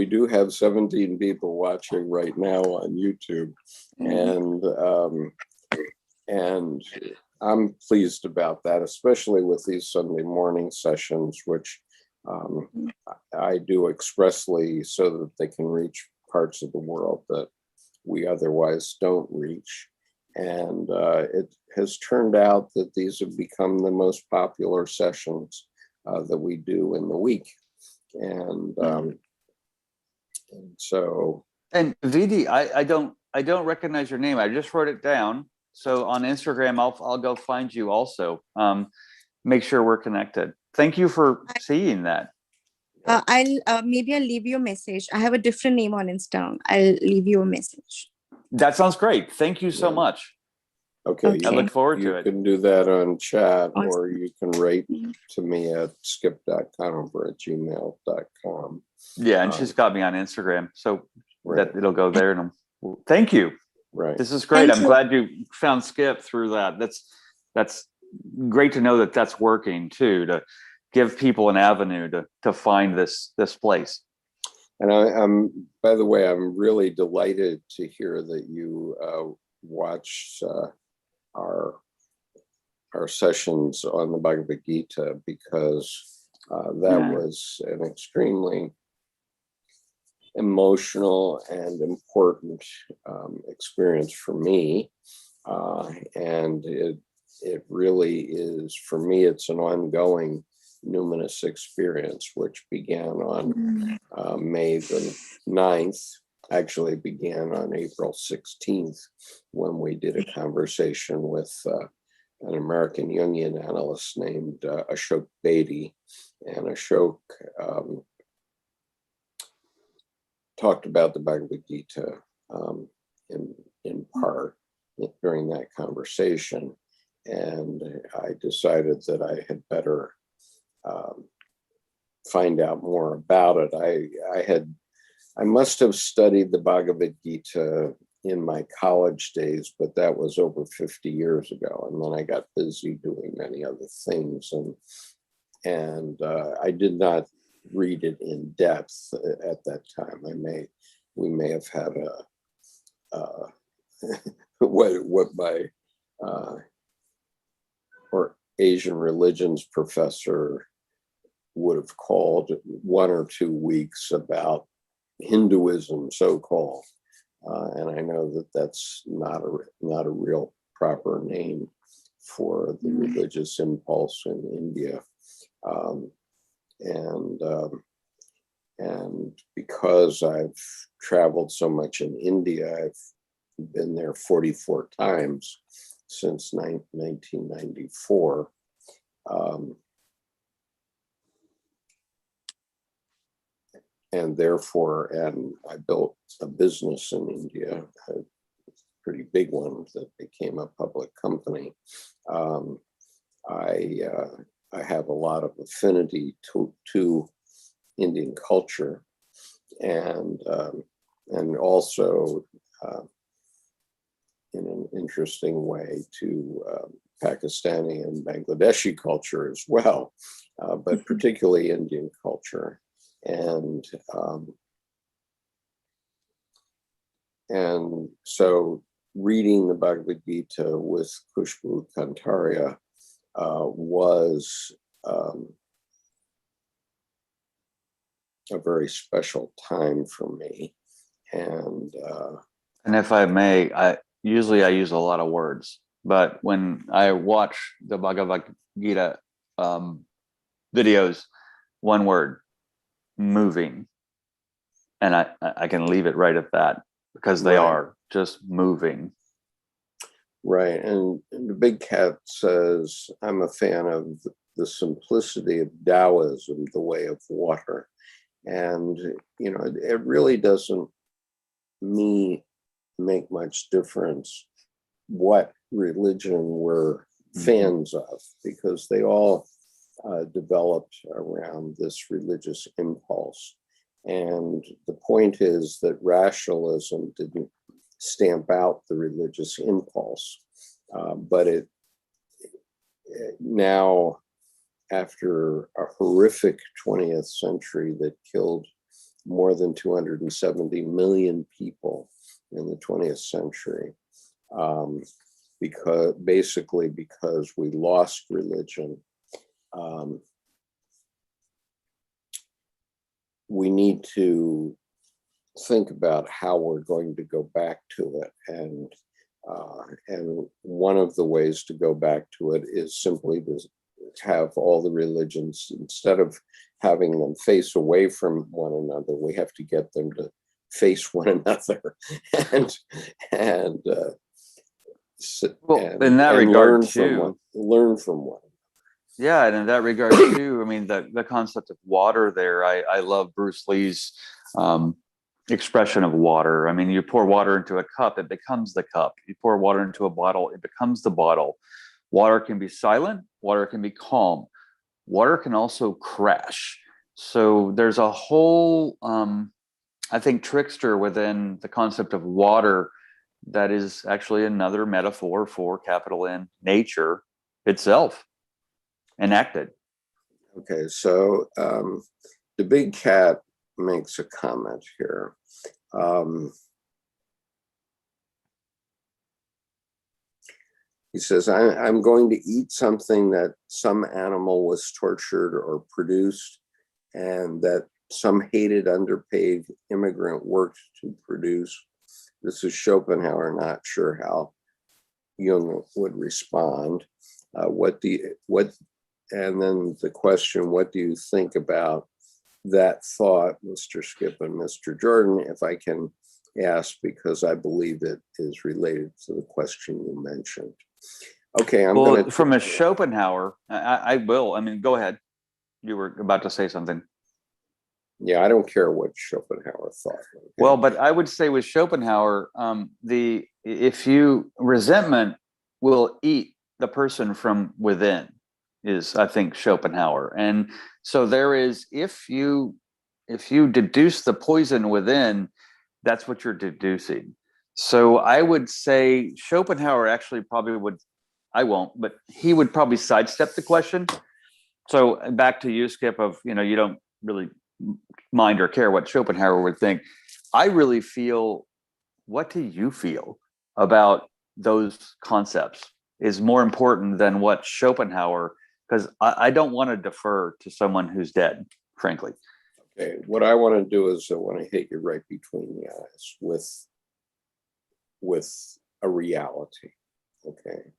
do have 17 people watching right now on YouTube, and I'm pleased about that, especially with these Sunday morning sessions, which I do expressly so that they can reach parts of the world that we otherwise don't reach. And it has turned out that these have become the most popular sessions that we do in the week. And so. And Vidi, I don't recognize your name. I just wrote it down. So on Instagram, I'll go find you also. Make sure we're connected. Thank you for seeing that. I'll leave you a message. I have a different name on Insta. I'll leave you a message. That sounds great. Thank you so much. Okay. I look forward to it. You can do that on chat, or you can write to me at skip.conover@gmail.com. Yeah, and she's got me on Instagram, so Right. that it'll go there. And thank you. Right. This is great. Thank I'm you. glad you found Skip through that. That's great to know that that's working too, to give people an avenue to find this place. And I'm, by the way, I'm really delighted to hear that you watched our sessions on the Bhagavad-Gita, because that was an extremely emotional and important experience for me, and it really is, for me, it's an ongoing numinous experience, which began on May the 9th, actually began on April 16th, when we did a conversation with an American Jungian analyst named Ashok Bedi. And Ashok talked about the Bhagavad Gita in part during that conversation. And I decided that I had better find out more about it. I must have studied the Bhagavad Gita in my college days, but that was over 50 years ago. And then I got busy doing many other things. And I did not read it in depth at that time. We may have had what my or Asian religions professor would have called 1 or 2 weeks about Hinduism, so-called. And I know that that's not a real proper name for the religious impulse in India. And because I've traveled so much in India, I've been there 44 times since 1994. And therefore, I built a business in India, a pretty big one that became a public company. I have a lot of affinity to Indian culture, and also in an interesting way to Pakistani and Bangladeshi culture as well, but particularly Indian culture. And so reading the Bhagavad Gita with Khushbu Kantaria was a very special time for me. And if I may, I usually use a lot of words, but when I watch the Bhagavad-Gita videos, one word: moving. And I can leave it right at that, because they are just moving. Right. And the big cat says, I'm a fan of the simplicity of Taoism, the way of water. And, it really doesn't make much difference what religion we're fans of, because they all developed around this religious impulse. And the point is that rationalism didn't stamp out the religious impulse, but it now, after a horrific 20th century that killed more than 270 million people in the 20th century, because we lost religion, we need to think about how we're going to go back to it. And one of the ways to go back to it is simply to have all the religions, instead of having them face away from one another, we have to get them to face one another and in that regard learn from one. Yeah, and in that regard too, I mean, the concept of water there, I love Bruce Lee's expression of water. I mean, you pour water into a cup, it becomes the cup. You pour water into a bottle, it becomes the bottle. Water can be silent, water can be calm. Water can also crash. So there's a whole, I think, trickster within the concept of water that is actually another metaphor for capital N, nature itself, enacted. Okay, so the big cat makes a comment here. He says, I'm going to eat something that some animal was tortured or produced, and that some hated, underpaid immigrant worked to produce. This is Schopenhauer, not sure how Jung would respond. And then the question, what do you think about that thought, Mr. Skip and Mr. Jordan, if I can ask, because I believe it is related to the question you mentioned. Okay, from a Schopenhauer, I will. I mean, go ahead. You were about to say something. Yeah, I don't care what Schopenhauer thought. Okay? Well, but I would say with Schopenhauer, resentment will eat the person from within, is, I think, Schopenhauer. And so there is, if you deduce the poison within, that's what you're deducing. So I would say Schopenhauer actually probably would, I won't, but he would probably sidestep the question. So back to you, Skip, of, you don't really mind or care what Schopenhauer would think. I really feel, what do you feel about those concepts is more important than what Schopenhauer, because I don't want to defer to someone who's dead, frankly. Okay, what I want to do is I want to hit you right between the eyes with a reality. Okay,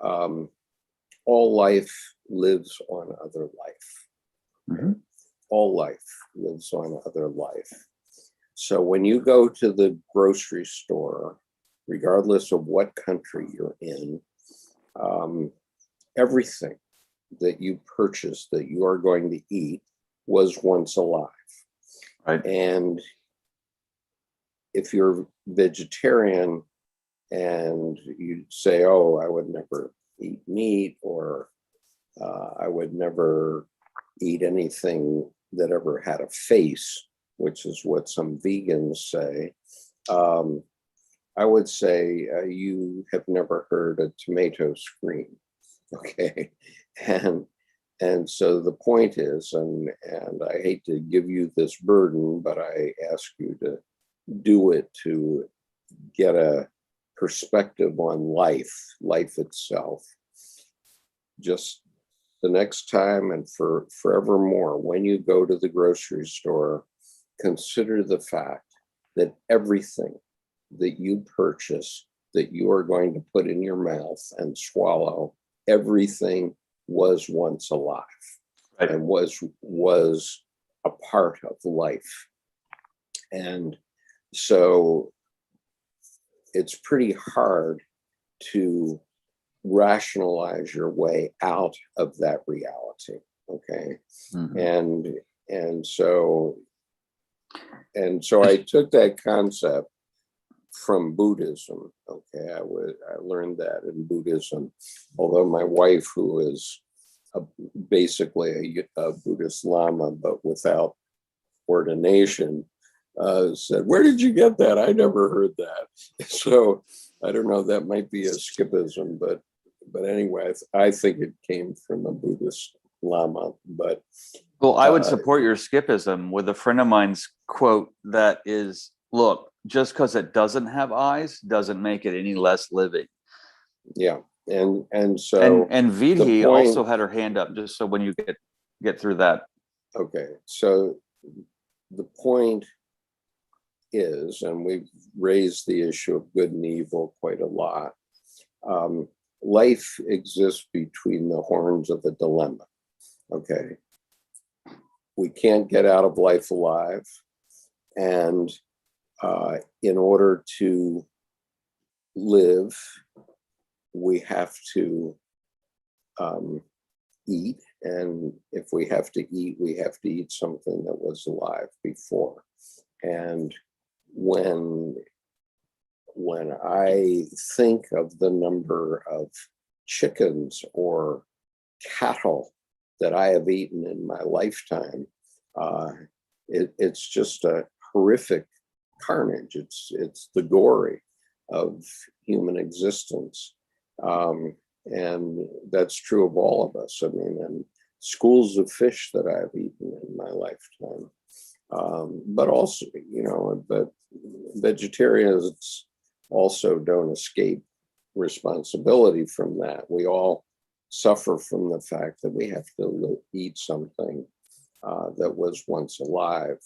all life lives on other life. Mm-hmm. All life lives on other life. So when you go to the grocery store, regardless of what country you're in, everything that you purchase that you are going to eat was once alive. Right. And if you're vegetarian and you say, oh, I would never eat meat, or I would never eat anything that ever had a face, which is what some vegans say, I would say you have never heard a tomato scream. Okay. And so the point is, and I hate to give you this burden, but I ask you to do it to get a perspective on life itself. Just the next time and forevermore, when you go to the grocery store, consider the fact that everything that you purchase, that you are going to put in your mouth and swallow, everything was once alive, right, and was a part of life. And so it's pretty hard to rationalize your way out of that reality. Okay. Mhm. And so I took that concept from Buddhism. Okay. I learned that in Buddhism, although my wife, who is basically a Buddhist Lama, but without ordination, said, "Where did you get that? I never heard that." So I don't know, that might be a skippism, but anyway, I think it came from a Buddhist Lama. But Well, I would support your skippism with a friend of mine's quote that is, look, just because it doesn't have eyes doesn't make it any less living. Yeah. And so and Vidhi point, also had her hand up, just so when you get through that. Okay. So the point is, and we've raised the issue of good and evil quite a lot. Life exists between the horns of a dilemma. Okay. We can't get out of life alive. And in order to live, we have to eat. And if we have to eat, we have to eat something that was alive before. And when I think of the number of chickens or cattle that I have eaten in my lifetime, it's just a horrific carnage. It's the glory of human existence. And that's true of all of us. I mean, and schools of fish that I've eaten in my lifetime. But also, but vegetarians also don't escape responsibility from that. We all suffer from the fact that we have to eat something that was once alive.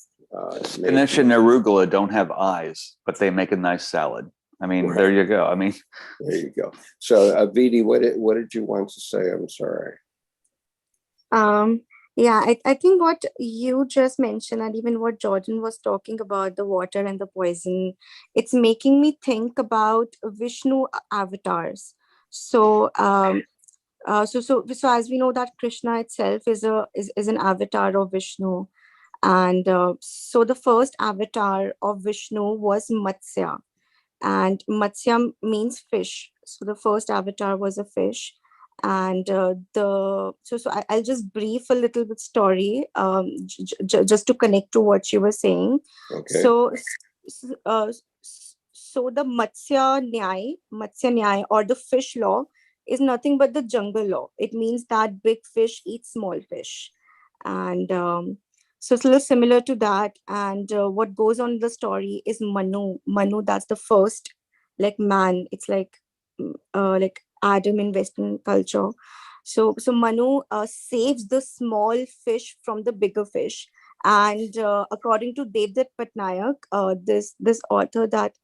Spinach and arugula don't have eyes, but they make a nice salad. I mean, right. There you go. I mean, there you go. So, Vidhi, what did you want to say? I'm sorry. Yeah, I think what you just mentioned, and even what Jordan was talking about, the water and the poison, it's making me think about Vishnu avatars. So, so as we know that Krishna itself is an avatar of Vishnu, and so the first avatar of Vishnu was Matsya, and Matsya means fish. So the first avatar was a fish. And I'll just brief a little bit story just to connect to what you were saying. Okay. So the Matsya Nyaya or the fish law is nothing but the jungle law. It means that big fish eat small fish, and so it's a little similar to that. And what goes on in the story is Manu, that's the first like man. It's like Adam in Western culture. So Manu saves the small fish from the bigger fish. And according to David Patnaik, this author that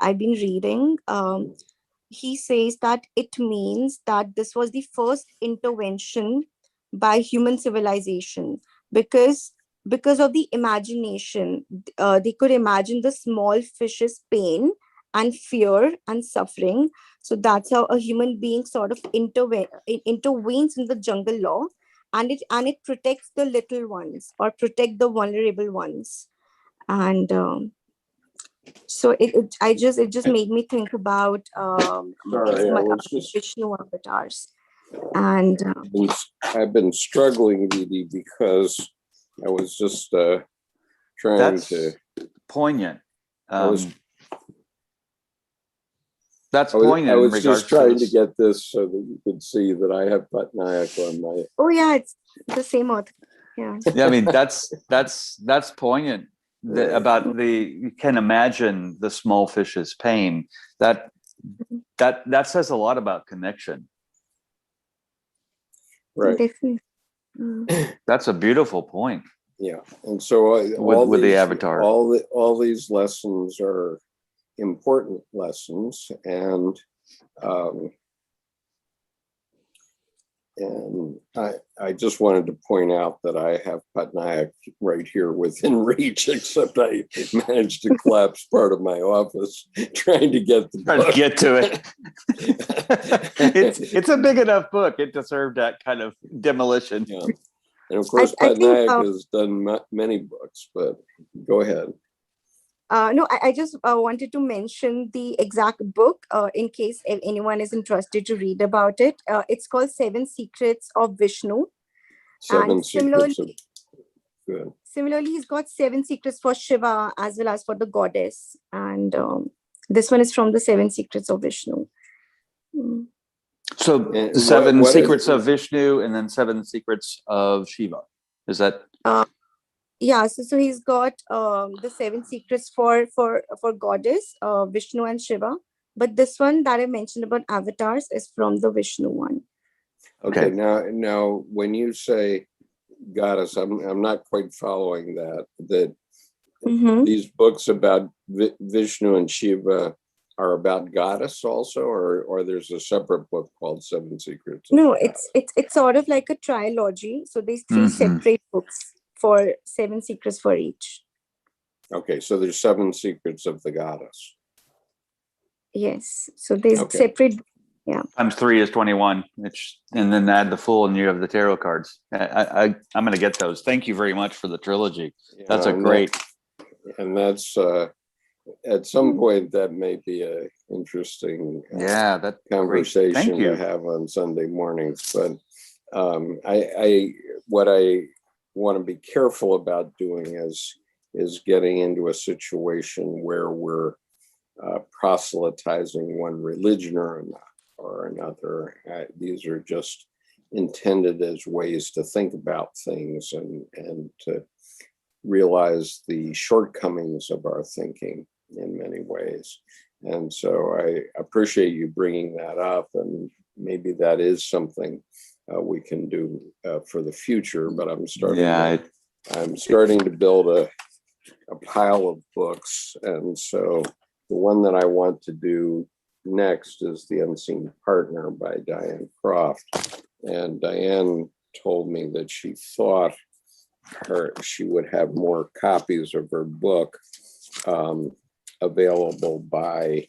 I've been reading, he says that it means that this was the first intervention by human civilization, because of the imagination. They could imagine the small fish's pain and fear and suffering. So that's how a human being sort of intervenes in the jungle law, and it protects the little ones or protect the vulnerable ones. And so it just made me think about Vishnu avatars. And I've been struggling, Didi, because I was just trying that's to poignant. That's poignant. I was just trying to get this so that you could see that I have Patnaik on my. Oh yeah, it's the same author. Yeah. Yeah, I mean that's poignant. About you can imagine the small fish's pain. That says a lot about connection. Right. Definitely. That's a beautiful point. Yeah, and so with the avatar, all these lessons are important lessons, and And I just wanted to point out that I have Patnaik right here within reach, except I managed to collapse part of my office trying to get the Try book. to get to it. It's a big enough book. It deserved that kind of demolition. Yeah. And of course, I think, Patnaik has done many books, but go ahead. No, I just wanted to mention the exact book in case anyone is interested to read about it. It's called Seven Secrets of Vishnu. Seven Secrets of Good. Similarly, he's got Seven Secrets for Shiva as well as for the goddess. And this one is from the Seven Secrets of Vishnu. Mm. So And seven what secrets is- of Vishnu and then seven secrets of Shiva. Is that? Yeah, so he's got the Seven Secrets for goddess, Vishnu and Shiva. But this one that I mentioned about avatars is from the Vishnu one. Okay. Okay. Now, when you say goddess, I'm not quite following that. That Mm-hmm. these books about Vishnu and Shiva are about goddess also, or there's a separate book called Seven Secrets of No, the Goddess? it's sort of like a trilogy. So there's three Mhm. separate books for Seven Secrets for each. Okay, so there's Seven Secrets of the Goddess. Yes. So there's Okay. separate. Times 3 is 21, and then add the full, and you have the tarot cards. I'm going to get those. Thank you very much for the trilogy. That's a And great. And that's at some point that may be a interesting Yeah, that conversation Thank you. to have on Sunday mornings. But what I want to be careful about doing is getting into a situation where we're proselytizing one religion or another. These are just intended as ways to think about things and to realize the shortcomings of our thinking in many ways. And so I appreciate you bringing that up, and maybe that is something we can do for the future. But I'm starting to build a pile of books, and so the one that I want to do next is The Unseen Partner by Diane Croft. And Diane told me that she thought she would have more copies of her book available by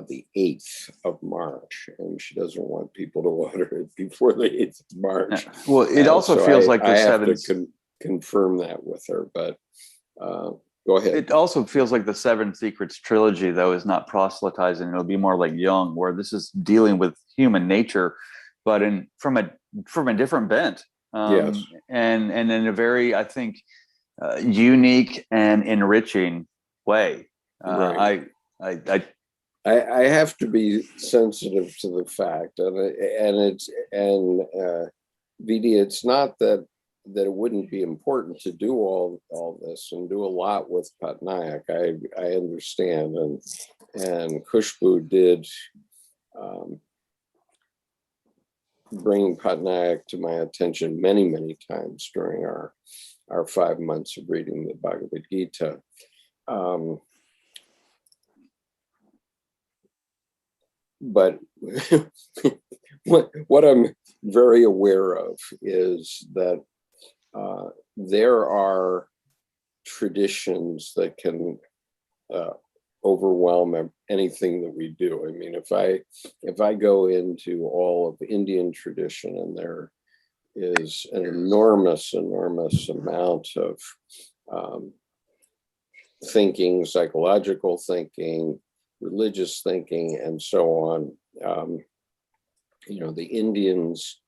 the 8th of March, and she doesn't want people to order it before the 8th of March. Well, it also So feels like I the have seven. to confirm that with her, but go ahead. It also feels like the Seven Secrets trilogy, though, is not proselytizing. It'll be more like Jung, where this is dealing with human nature, but from a different bent. Yes. And in a very, I think, unique and enriching way. Right. I I have to be sensitive to the fact, and VD, it's not that it wouldn't be important to do all this and do a lot with Patnaik. I understand, and Khushbu did bring Patnaik to my attention many times during our 5 months of reading the Bhagavad-Gita. But what I'm very aware of is that there are traditions that can overwhelm anything that we do. I mean, if I go into all of Indian tradition, and there is an enormous amount of thinking, psychological thinking, religious thinking, and so on. The Indians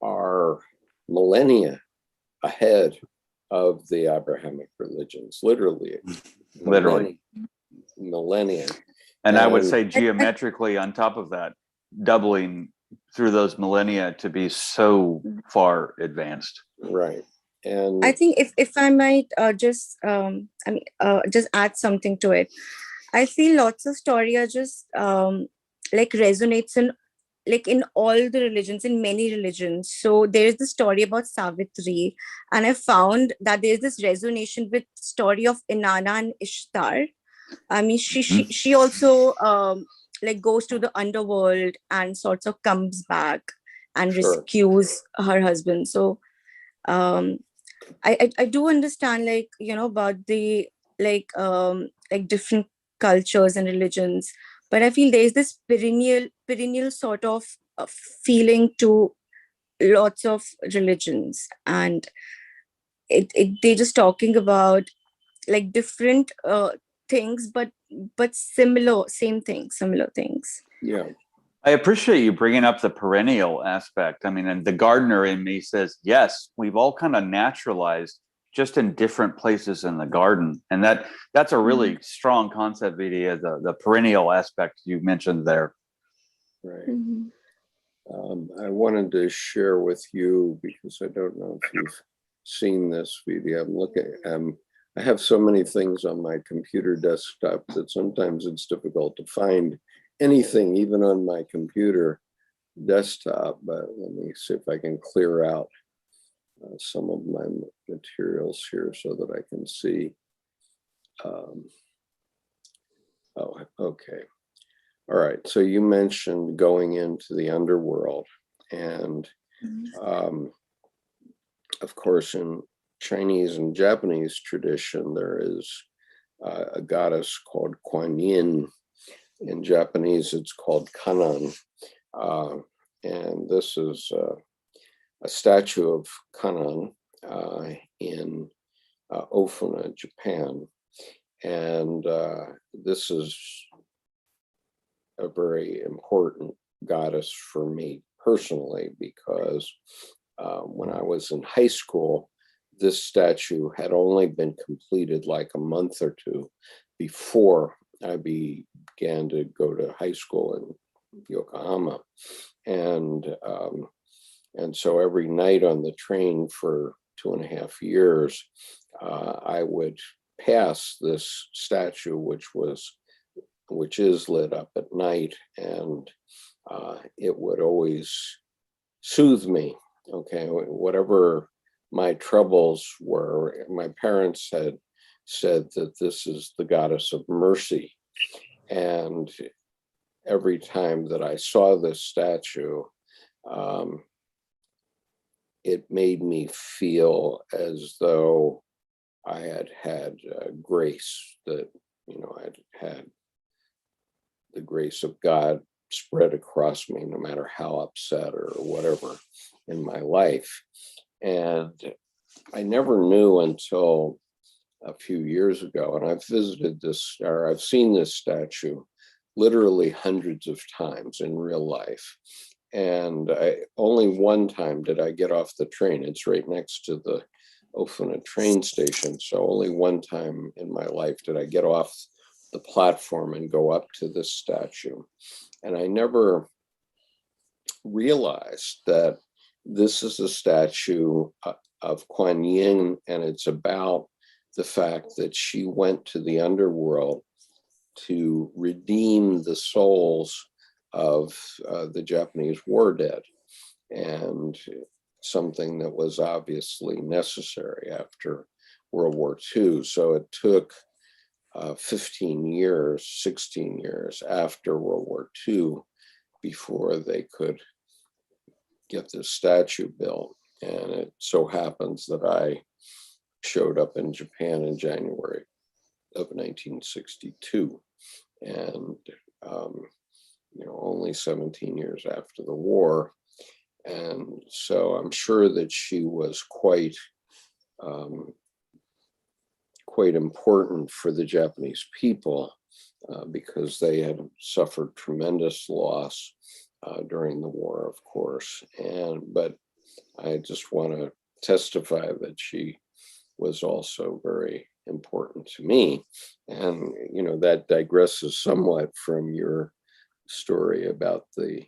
are millennia ahead of the Abrahamic religions, literally. Millennia. And I would say geometrically on top of that, doubling through those millennia to be so far advanced. Right. And I think if I might just add something to it. I feel lots of story are just resonates in all the religions, in many religions. So there is the story about Savitri, and I found that there is this resonation with story of Inanna and Ishtar. I mean, she also goes to the underworld and sort of comes back, and Sure. rescues her husband. So I do understand, like, about the like different cultures and religions, but I feel there is this perennial sort of feeling to lots of religions, and they're just talking about like different things, but similar things. Yeah. I appreciate you bringing up the perennial aspect. I mean, and the gardener in me says, yes, we've all kind of naturalized just in different places in the garden. And that's a really strong concept, Vidya, the perennial aspect you mentioned there. Right. Mhm. I wanted to share with you, because I don't know if you've seen this video. I'm looking, I have so many things on my computer desktop that sometimes it's difficult to find anything, even on my computer desktop. But let me see if I can clear out some of my materials here so that I can see. Oh, okay. All right. So you mentioned going into the underworld. And of course, in Chinese and Japanese tradition, there is a goddess called Kuan Yin. In Japanese, it's called Kannon. And this is a statue of Kannon in Ofuna, Japan. And this is a very important goddess for me personally, because when I was in high school, this statue had only been completed like a month or two before I began to go to high school in Yokohama. And so every night on the train for 2.5 years, I would pass this statue, which is lit up at night, and it would always soothe me. Okay, whatever my troubles were, my parents had said that this is the goddess of mercy. And every time that I saw this statue, it made me feel as though I had had grace, that, I'd had the grace of God spread across me, no matter how upset or whatever in my life. And I never knew until a few years ago, and I've visited this, or I've seen this statue literally hundreds of times in real life. And only one time did I get off the train. It's right next to the Ofuna train station. So only one time in my life did I get off the platform and go up to this statue. And I never realized that this is a statue of Kuan Yin, and it's about the fact that she went to the underworld to redeem the souls of the Japanese war dead, and something that was obviously necessary after World War II. So it took 15 years, 16 years after World War II before they could get this statue built. And it so happens that I showed up in Japan in January of 1962. And, only 17 years after the war. And so I'm sure that she was quite important for the Japanese people, because they had suffered tremendous loss during the war, of course. But I just want to testify that she was also very important to me. And, that digresses somewhat from your story about the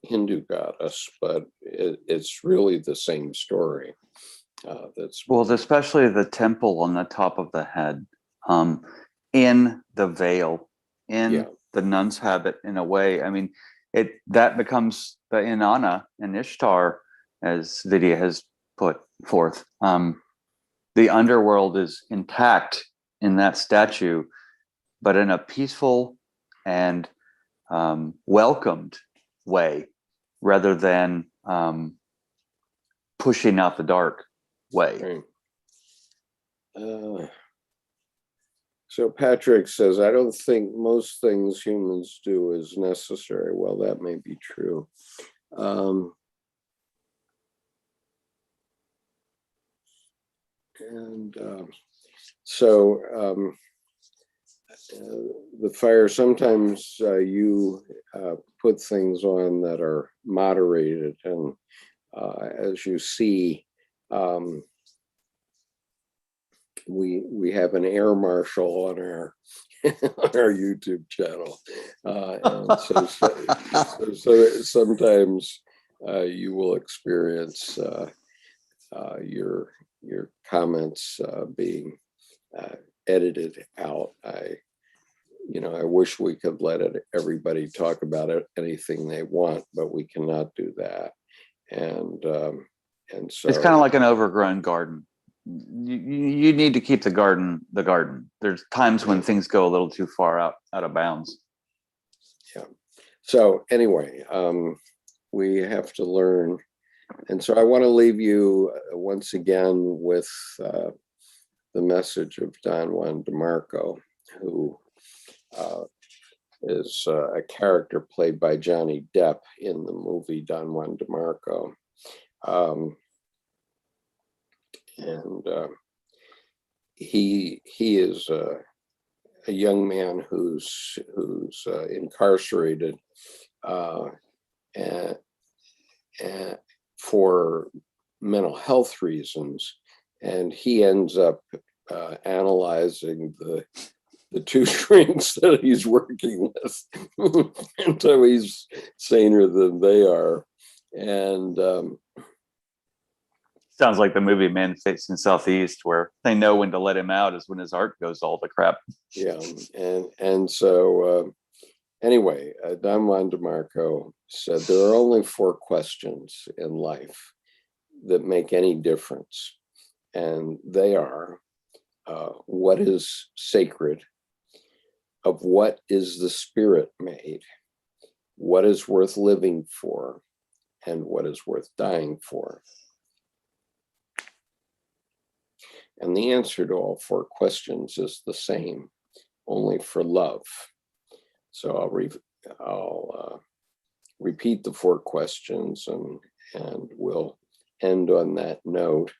Hindu goddess, but it's really the same story. Well, especially the temple on the top of the head, in the veil, in the nun's habit, in a way. I mean, that becomes the Inanna and Ishtar, as Vidya has put forth. The underworld is intact in that statue, but in a peaceful and welcomed way, rather than pushing out the dark way. Right. So Patrick says, I don't think most things humans do is necessary. Well, that may be true. The fire, sometimes you put things on that are moderated, and as you see, we have an air marshal on our on our YouTube channel, and so sometimes you will experience your comments being edited out. I wish we could let everybody talk about anything they want, but we cannot do that. And so it's kind of like an overgrown garden. You need to keep the garden. There's times when things go a little too far out of bounds. Yeah. So anyway, we have to learn. And so I want to leave you once again with the message of Don Juan Demarco, who is a character played by Johnny Depp in the movie Don Juan Demarco. He is a young man who's incarcerated and for mental health reasons, and he ends up analyzing the two strings that he's working with until he's saner than they are. And sounds like the movie Man Facing Southeast, where they know when to let him out is when his art goes all to crap. Yeah, and so anyway, Don Juan Demarco said there are only 4 questions in life that make any difference, and they are: what is sacred? Of what is the spirit made? What is worth living for? And what is worth dying for? And the answer to all 4 questions is the same, only for love. So I'll repeat the 4 questions, and we'll end on that note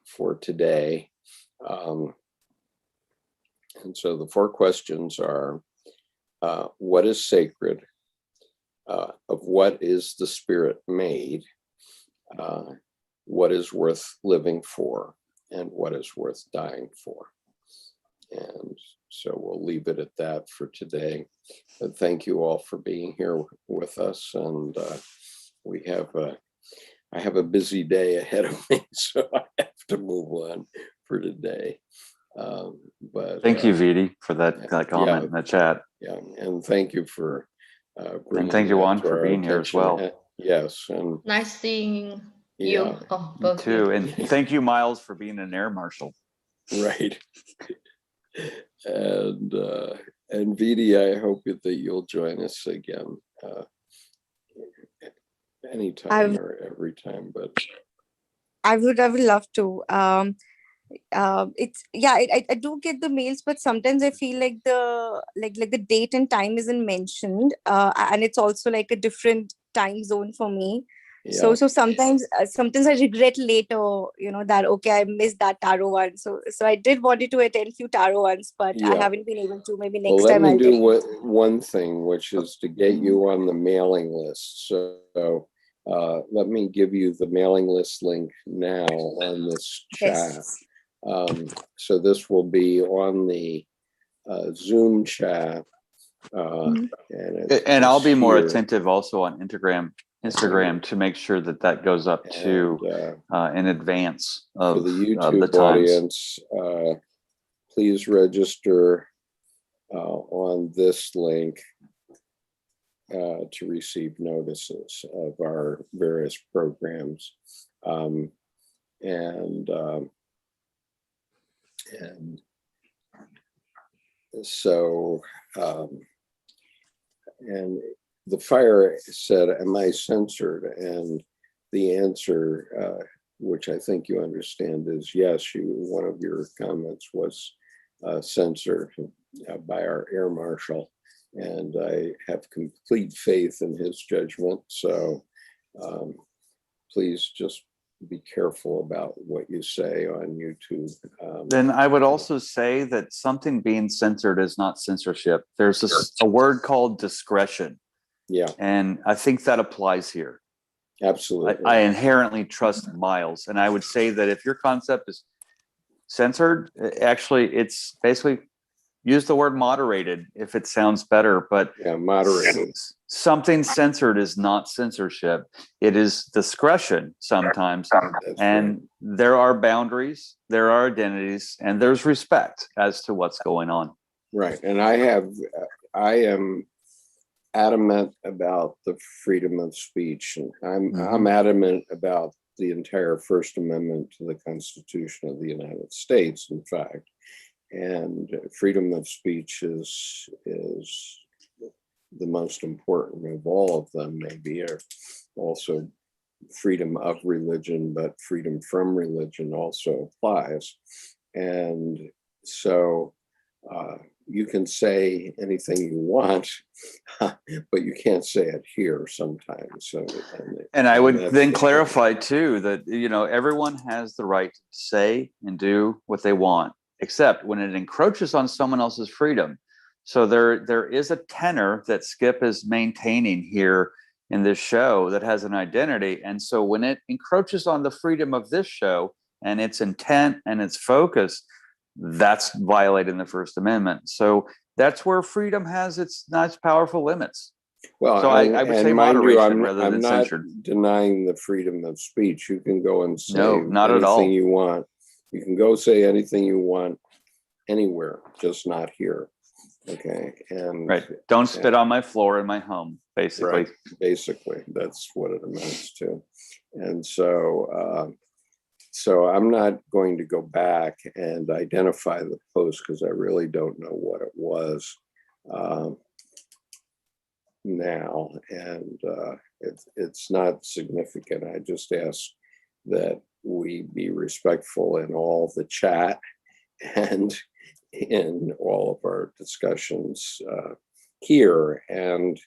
for today. And so the 4 questions are, what is sacred? Of what is the spirit made? What is worth living for? And what is worth dying for? And so we'll leave it at that for today. But thank you all for being here with us. And I have a busy day ahead of me, so I have to move on for today. But thank you, Vidi, for that comment in the chat. Yeah, and thank you for and thank you, Juan, for being here as well. Yes, and nice seeing you. Oh, both too, and thank you, Miles, for being an air marshal. Right. And Vidi, I hope that you'll join us again anytime or every time. But I would love to. It's I do get the mails, but sometimes I feel like the date and time isn't mentioned, and it's also like a different time zone for me. yeah. So sometimes I regret later, that okay, I missed that tarot one. So I did wanted to attend few tarot ones, but I haven't been able to. Maybe next time Let me I'll do get one thing, which is to get you on the mailing list. So let me give you the mailing list link now on this chat. Yes. So this will be on the Zoom chat. And I'll be more attentive also on Instagram to make sure that goes up to in advance of the YouTube the times. audience. Please register on this link to receive notices of our various programs. And so And the fire said, am I censored? And the answer, which I think you understand, is yes. One of your comments was censored by our air marshal, and I have complete faith in his judgment. So please just be careful about what you say on YouTube. Then I would also say that something being censored is not censorship. There's a word called discretion. Yeah, And I think that applies here. absolutely. I inherently trust Miles. And I would say that if your concept is censored, actually, it's basically use the word moderated if it sounds better. But Yeah, moderated. something censored is not censorship. It is discretion sometimes. That's And right. there are boundaries, there are identities, and there's respect as to what's going on. Right. And I am adamant about the freedom of speech. And I'm adamant about the entire First Amendment to the Constitution of the United States, in fact. And freedom of speech is the most important of all of them, maybe, or also freedom of religion, but freedom from religion also applies. And so you can say anything you want, but you can't say it here sometimes. So, and I would then clarify too that, you know, everyone has the right to say and do what they want, except when it encroaches on someone else's freedom. So there is a tenor that Skip is maintaining here in this show that has an identity. And so when it encroaches on the freedom of this show and its intent and its focus, that's violating the First Amendment. So that's where freedom has its nice, powerful limits. Well, so I would say moderation rather than censored. I'm not denying the freedom of speech. You can go and say not at all. anything you want. You can go say anything you want anywhere, just not here. Okay. And right. Don't spit on my floor in my home, basically. Right. Basically, that's what it amounts to. And so so I'm not going to go back and identify the post because I really don't know what it was now. And it's not significant. I just ask that we be respectful in all the chat and in all of our discussions here. And,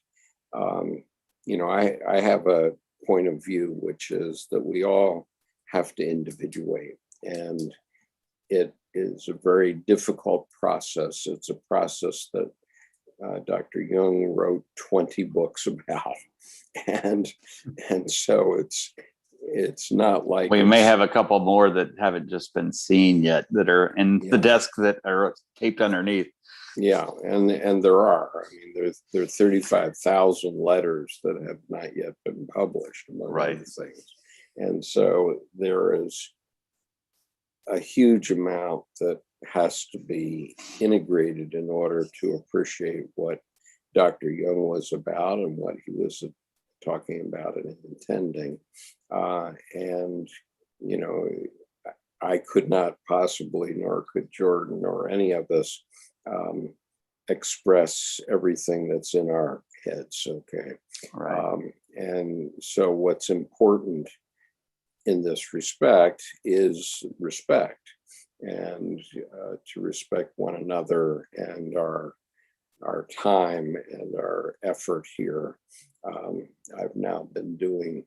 you know, I have a point of view, which is that we all have to individuate. And it is a very difficult process. It's a process that Dr. Jung wrote 20 books about. And so it's not like we may have a couple more that haven't just been seen yet that are in the desk that are taped underneath. Yeah, and there are. I mean, there are 35,000 letters that have not yet been published, among other things. And so there is a huge amount that has to be integrated in order to appreciate what Dr. Jung was about and what he was talking about and intending. And, you know, I could not possibly, nor could Jordan or any of us, express everything that's in our heads. Okay. Right. And so what's important in this respect is respect, and to respect one another and our time and our effort here. I've now been doing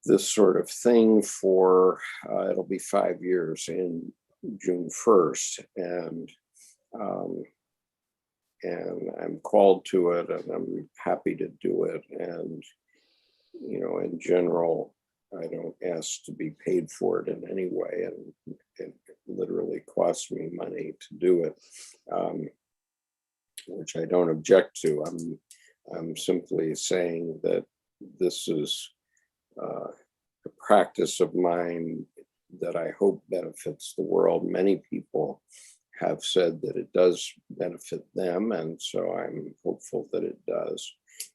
this sort of thing for, it'll be 5 years in June 1st. And I'm called to it, and I'm happy to do it. And, you know, in general, I don't ask to be paid for it in any way. And it literally costs me money to do it, which I don't object to. I'm simply saying that this is a practice of mine that I hope benefits the world. Many people have said that it does benefit them, and so I'm hopeful that it does.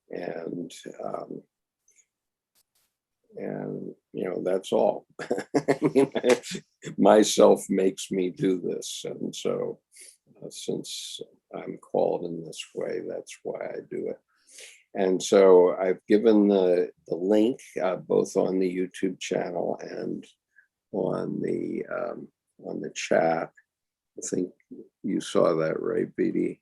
And you know, that's all. I mean, myself makes me do this, and so since I'm called in this way. That's why I do it. And so I've given the link both on the YouTube channel and on the chat. I think you saw that, right, BD?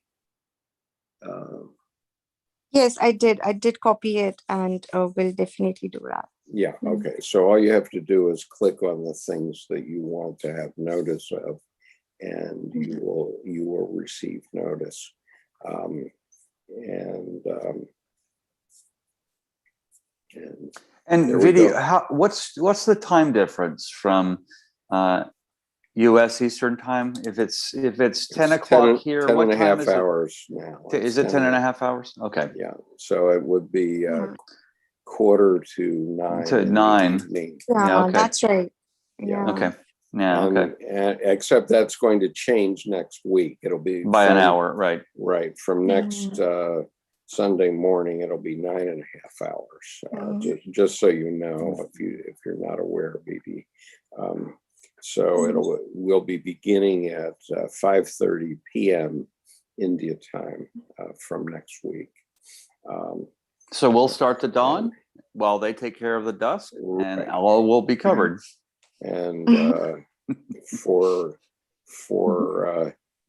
Yes, I did. I did copy it, and will definitely do that. Yeah. Okay. So all you have to do is click on the things that you want to have notice of, and you will receive notice. And there we video, go. what's the time difference from U.S. Eastern time? If it's 10 o'clock here, 10 what and a time half is it? hours now. Is it 10 and a half hours? Okay. Yeah. So it would be quarter to 9 To in 9. the evening. Yeah, okay. that's right. Yeah. Okay. Yeah. Okay. And except that's going to change next week. It'll be By an hour, right? Right. From next Sunday morning, it'll be 9.5 hours. Just so you know, if you're not aware, BB. So we'll be beginning at 5:30 p.m. India time from next week. So we'll start the dawn while they take care of the dusk, and all will be covered. And for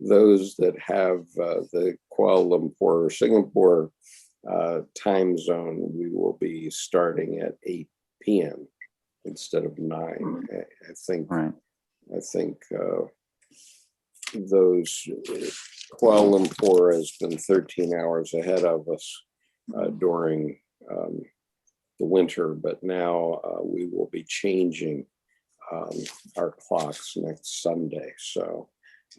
those that have the Kuala Lumpur or Singapore time zone, we will be starting at 8 p.m. instead of 9. I think. Right. I think those Kuala Lumpur has been 13 hours ahead of us during the winter, but now we will be changing our clocks next Sunday. So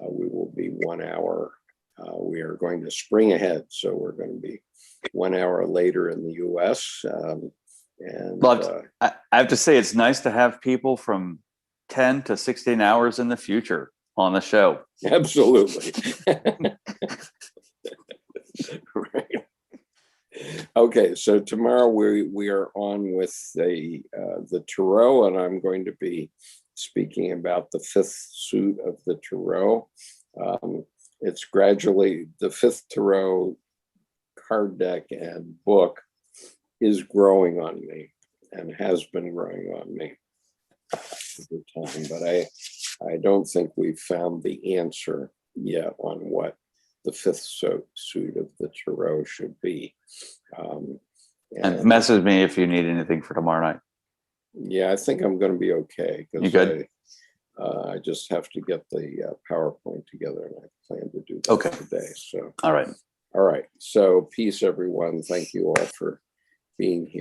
we will be 1 hour. We are going to spring ahead. So we're going to be 1 hour later in the U.S. But I have to say, it's nice to have people from 10 to 16 hours in the future on the show. Absolutely. Right. Okay, so tomorrow we are on with the Tarot, and I'm going to be speaking about the 5th suit of the Tarot. It's gradually the 5th Tarot card deck and book is growing on me and has been growing on me over time, but I don't think we've found the answer yet on what the 5th suit of the Tarot should be. And message me if you need anything for tomorrow night. Yeah, I think I'm going to be okay. You good? I just have to get the PowerPoint together, and I plan to do that today. So, all right. So peace, everyone. Thank you all for being here.